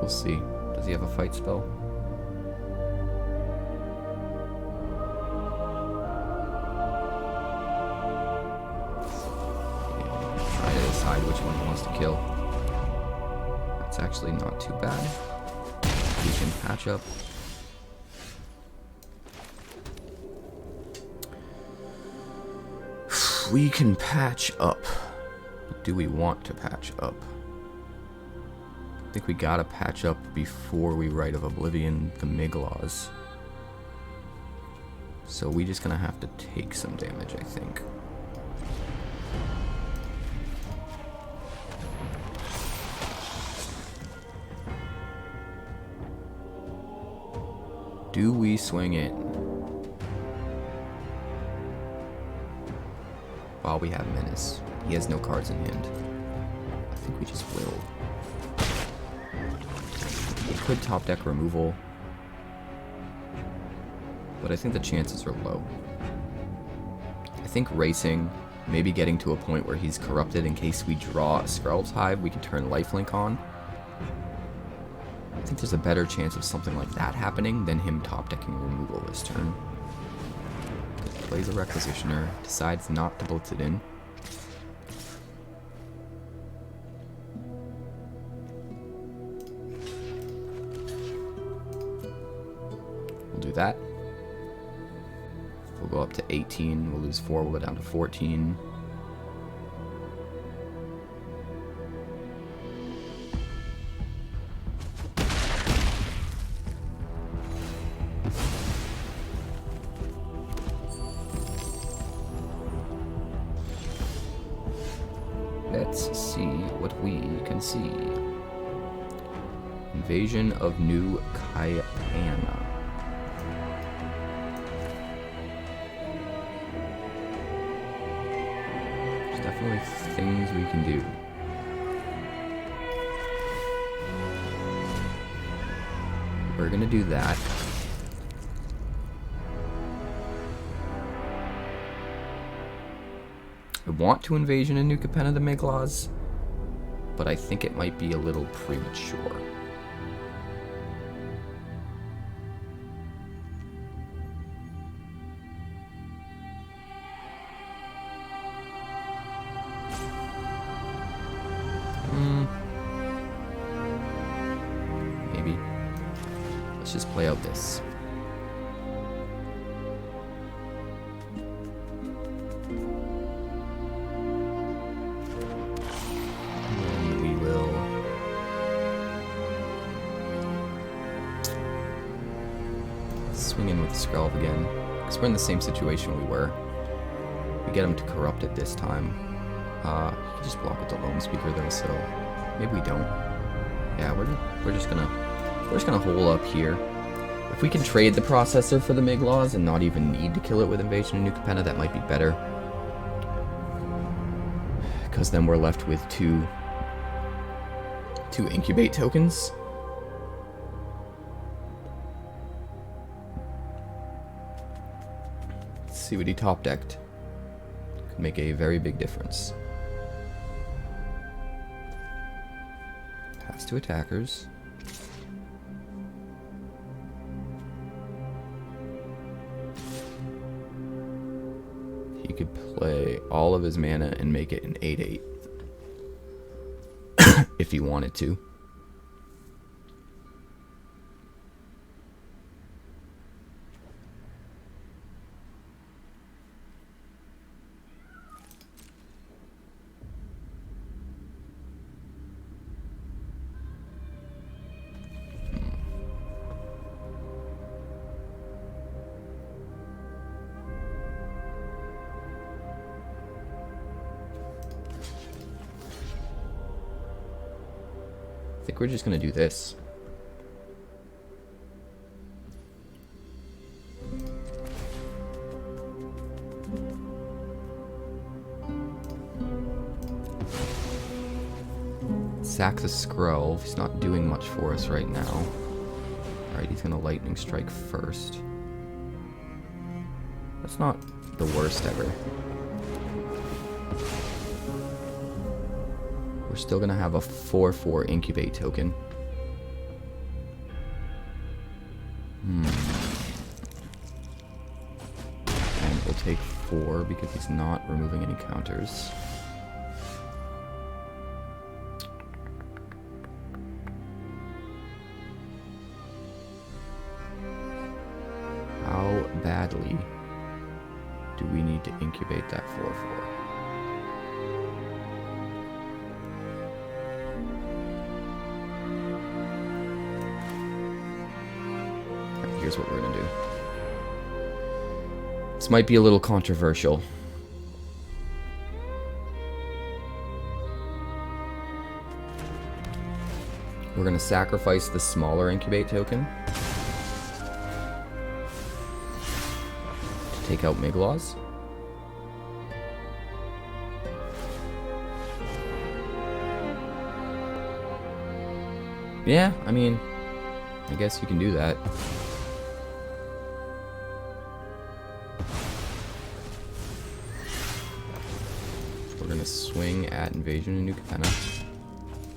We'll see. Does he have a fight spell? Which one he wants to kill. That's actually not too bad. We can patch up. We can patch up. But do we want to patch up? think we gotta patch up before we Rite of Oblivion the Miglaws. So we just gonna have to take some damage, I think. Do we swing it while we have Menace? He has no cards in hand. I think we just will. We could top deck removal, but I think the chances are low. I think racing, maybe getting to a point where he's corrupted in case we draw a Skrelv's Hive, we can turn Lifelink on. I think there's a better chance of something like that happening than him top decking removal this turn. Plays a Requisitioner, decides not to blitz it in. We'll do that. We'll go up to 18, we'll lose 4, we'll go down to 14. Let's see what we can see. Invasion of New Capenna. There's definitely things we can do. We're gonna do that. I want to Invasion of New Capenna the Miglaws, but I think it might be a little premature. Maybe. Let's just play out this. Swing in with Skrelv again, because we're in the same situation we were. We get him to corrupt it this time. You can just block with the Lone Speaker though, so maybe we don't. Yeah, we're just gonna hole up here. If we can trade the Processor for the Miglaws and not even need to kill it with Invasion of New Capenna, that might be better. Because then we're left with two Incubate tokens. See what he top decked. Could make a very big difference. Pass to attackers. He could play all of his mana and make it an 8/8 if he wanted to. I think we're just gonna do this. Sack the Skrelv. He's not doing much for us right now. Alright, he's gonna Lightning Strike first. That's not the worst ever. We're still gonna have a 4/4 Incubate token. And we'll take 4 because he's not removing any counters. How badly do we need to incubate that 4/4? here's what we're gonna do. This might be a little controversial. We're gonna sacrifice the smaller incubate token to take out Miglaws. Yeah, I mean, I guess you can do that. We're gonna swing at Invasion of New Capenna.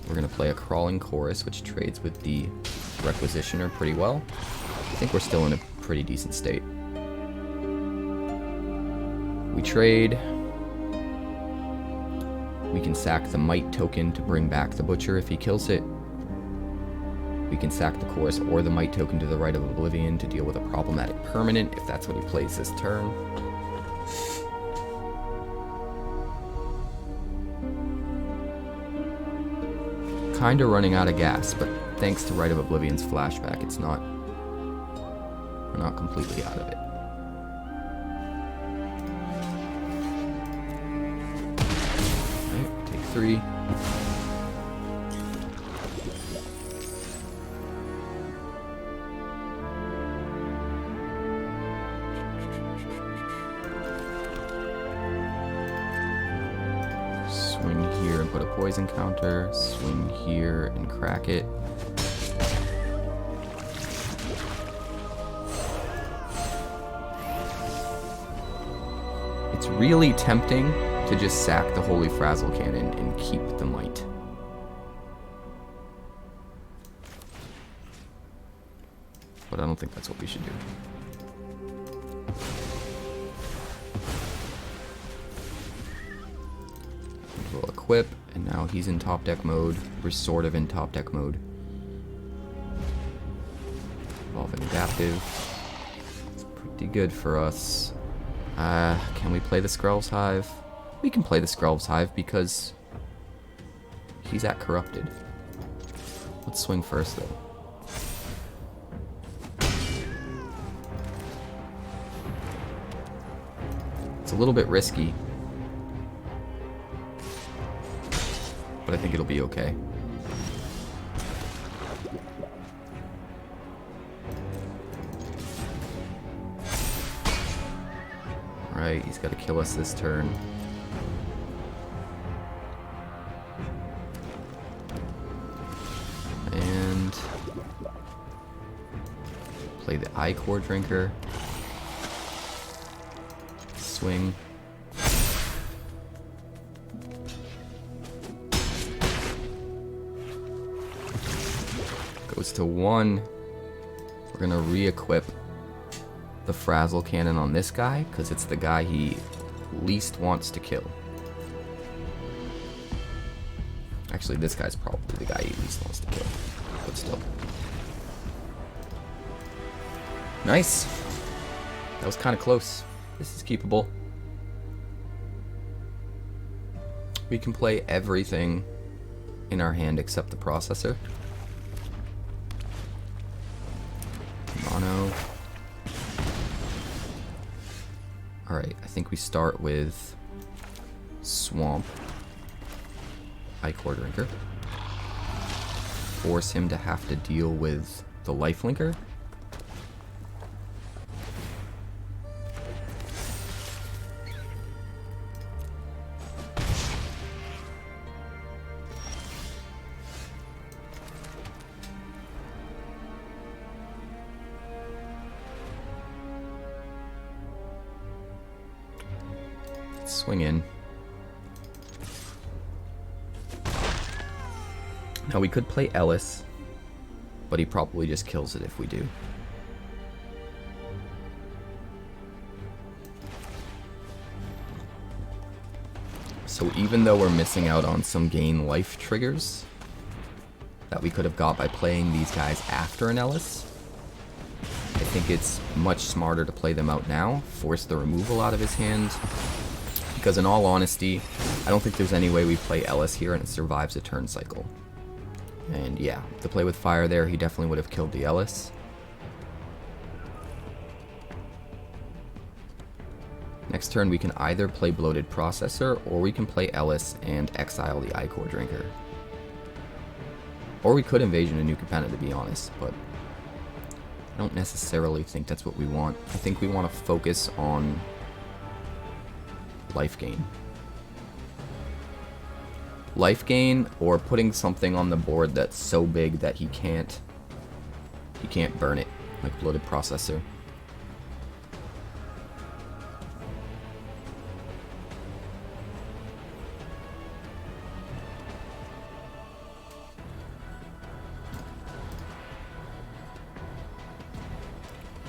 We're gonna play a Crawling Chorus, which trades with the Requisitioner pretty well. I think we're still in a pretty decent state. We trade. We can sack the Mite token to bring back the Butcher if he kills it. We can sack the Chorus or the Mite token to the Rite of Oblivion to deal with a problematic permanent if that's what he plays this turn. Kinda running out of gas, but thanks to Rite of Oblivion's flashback, we're not completely out of it. Alright, take 3. Swing here and put a poison counter. Swing here and crack it. It's really tempting to just sack the Holy Frazzle Cannon and keep the Mite. But I don't think that's what we should do. We'll equip, and now he's in top deck mode. We're sort of in top deck mode. Evolving Adaptive. It's pretty good for us. Can we play the Skrelv's Hive? We can play the Skrelv's Hive because he's at Corrupted. Let's swing first, though. It's a little bit risky, but I think it'll be okay. Alright, he's got to kill us this turn. And play the Ichor Drinker. Swing. Goes to 1. We're gonna re-equip the Frazzle Cannon on this guy because it's the guy he least wants to kill. Actually, this guy's probably the guy he least wants to kill, but still. Nice. That was kind of close. This is keepable. We can play everything in our hand except the processor. Mono. Alright, I think we start with Swamp. Ichor Drinker. Force him to have to deal with the Lifelinker. Swing in. Now we could play Elas, but he probably just kills it if we do. So even though we're missing out on some gain life triggers that we could have got by playing these guys after an Elas, I think it's much smarter to play them out now, force the removal out of his hand. Because in all honesty, I don't think there's any way we play Elas here and it survives a turn cycle. And yeah, to play with fire there, he definitely would have killed the Elas. Next turn we can either play Bloated Processor, or we can play Elas and exile the Ichor Drinker. Or we could Invasion of New Capenna, to be honest, but I don't necessarily think that's what we want. I think we want to focus on life gain. Life gain, or putting something on the board that's so big that he can't burn it, like Bloated Processor.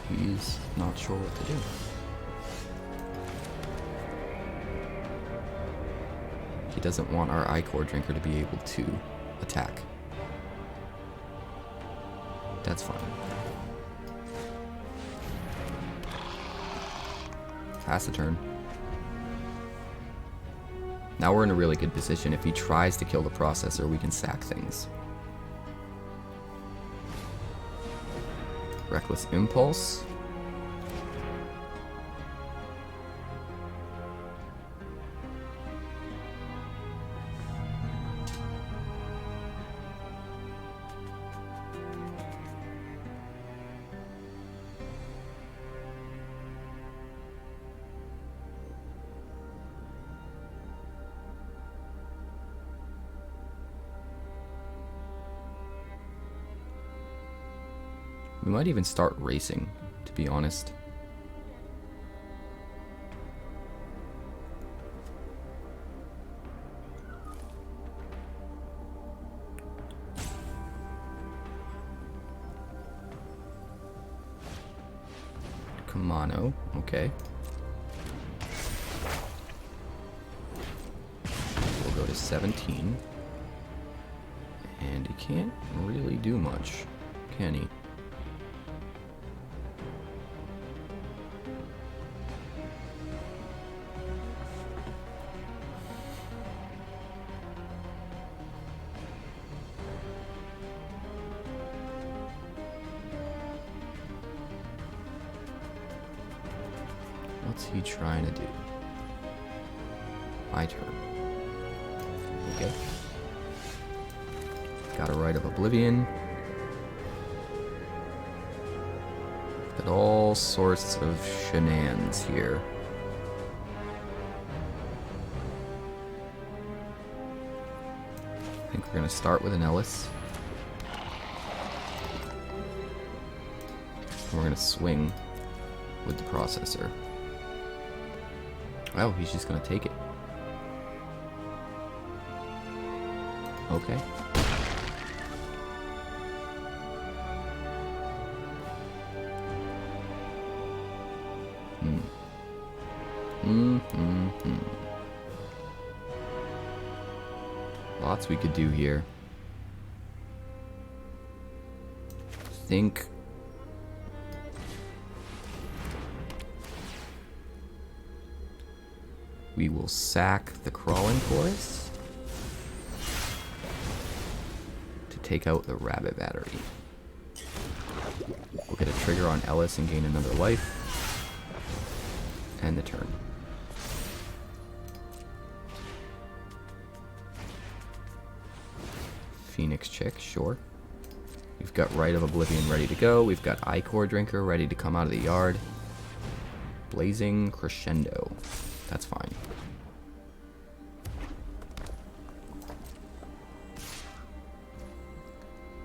He's not sure what to do. He doesn't want our Ichor Drinker to be able to attack. That's fine. Pass the turn. Now we're in a really good position. If he tries to kill the Processor, we can sack things. Reckless Impulse. We might even start racing, to be honest. Kamano, okay. We'll go to 17. And he can't really do much, can he? What's he trying to do? My turn. Okay. Got a Rite of Oblivion. Got all sorts of shenanigans here. I think we're going to start with an Elas. And we're going to swing with the Processor. Oh, he's just gonna take it. Okay. Lots we could do here. Think. We will sack the Crawling Chorus to take out the Rabbit Battery. We'll get a trigger on Elas and gain another life. And the turn. Phoenix Chick, sure. We've got Rite of Oblivion ready to go. We've got Ichor Drinker ready to come out of the yard. Blazing Crescendo. That's fine.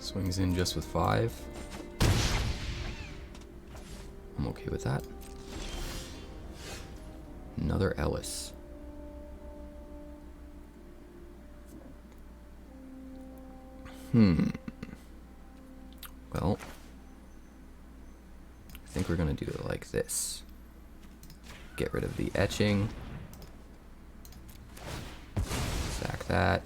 Swings in just with 5. I'm okay with that. Another Elas. Well, I think we're gonna do it like this. Get rid of the etching. Sack that.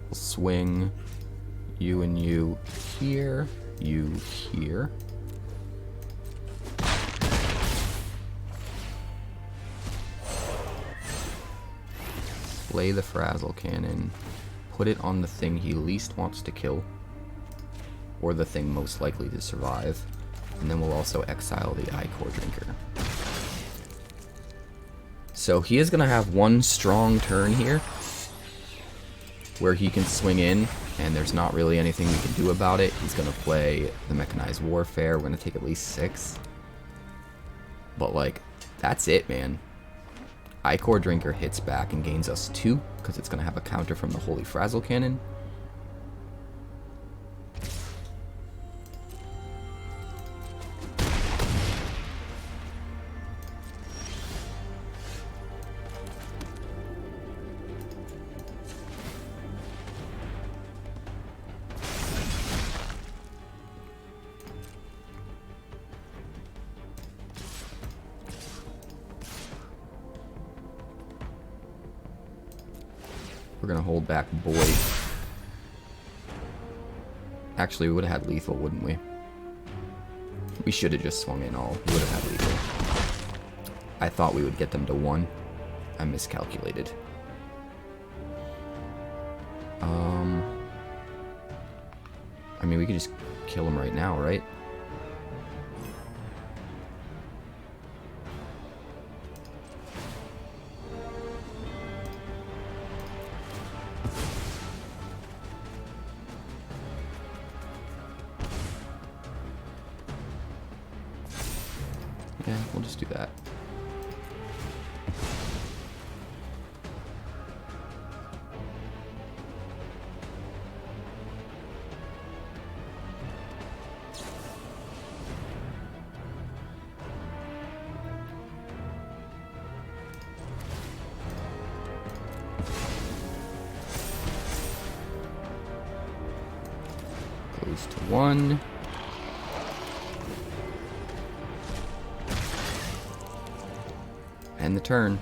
We'll swing you and you here, you here. Slay the Frazzle Cannon. Put it on the thing he least wants to kill. Or the thing most likely to survive. And then we'll also exile the Ichor Drinker. So he is going to have one strong turn here, where he can swing in, and there's not really anything we can do about it. He's going to play the Mechanized Warfare. We're going to take at least 6. But, like, that's it, man. Ichor Drinker hits back and gains us 2, because it's going to have a counter from the Holy Frazzle Cannon. We're going to hold back Boy. Actually, we would have had lethal, wouldn't we? We should have just swung in all. We would have had lethal. I thought we would get them to 1. I miscalculated. I mean, we could just kill him right now, right? Yeah, we'll just do that. Goes to 1. End the turn.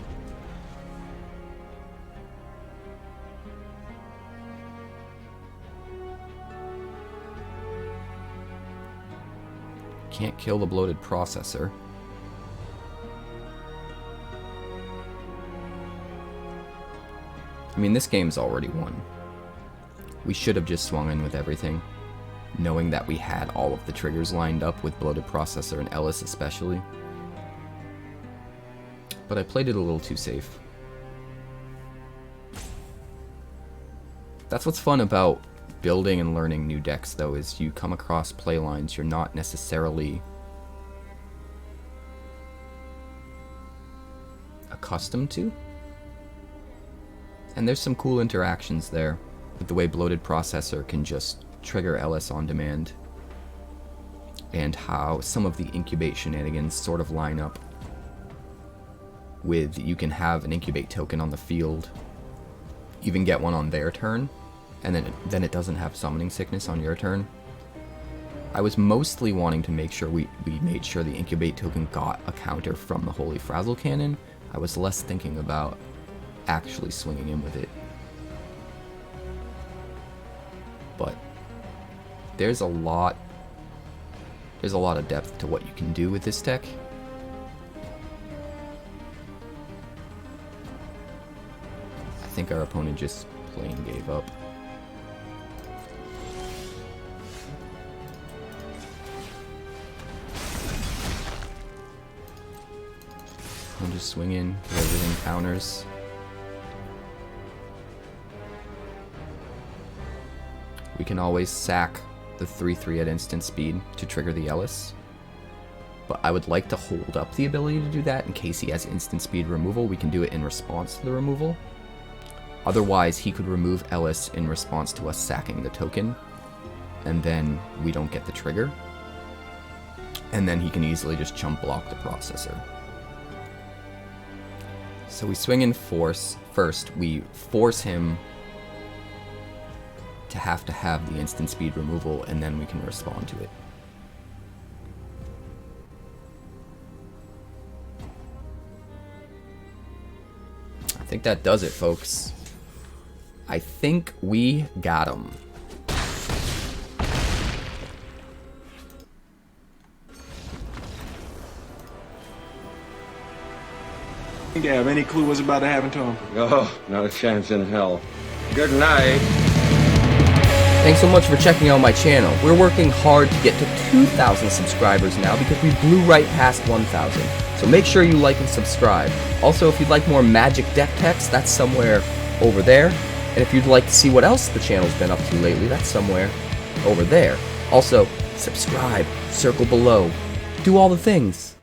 Can't kill the Bloated Processor. I mean, this game's already won. We should have just swung in with everything, knowing that we had all of the triggers lined up with Bloated Processor and Elas especially. But I played it a little too safe. That's what's fun about building and learning new decks, though, is you come across playlines you're not necessarily accustomed to. And there's some cool interactions there, with the way Bloated Processor can just trigger Elas on demand, and how some of the incubate shenanigans sort of line up with you can have an incubate token on the field, even get one on their turn, and then it doesn't have summoning sickness on your turn. I was mostly wanting to make sure we made sure the incubate token got a counter from the Holy Frazzle Cannon. I was less thinking about actually swinging in with it. But there's a lot of depth to what you can do with this deck. I think our opponent just plain gave up. I'll just swing in, get everything counters. We can always sack the 3/3 at instant speed to trigger the Elas. But I would like to hold up the ability to do that in case he has instant speed removal. We can do it in response to the removal. Otherwise, he could remove Elas in response to us sacking the token, and then we don't get the trigger. And then he can easily just chump block the processor. So we swing in force. First, we force him to have the instant speed removal, and then we can respond to it. I think that does it, folks. I think we got him. Think you have any clue what's about to happen to him? Oh, not a chance in hell. Good night. Thanks so much for checking out my channel. We're working hard to get to 2,000 subscribers now because we blew right past 1,000. So make sure you like and subscribe. Also, if you'd like more Magic deck text, that's somewhere over there. And if you'd like to see what else the channel's been up to lately, that's somewhere over there. Also, subscribe, circle below, do all the things.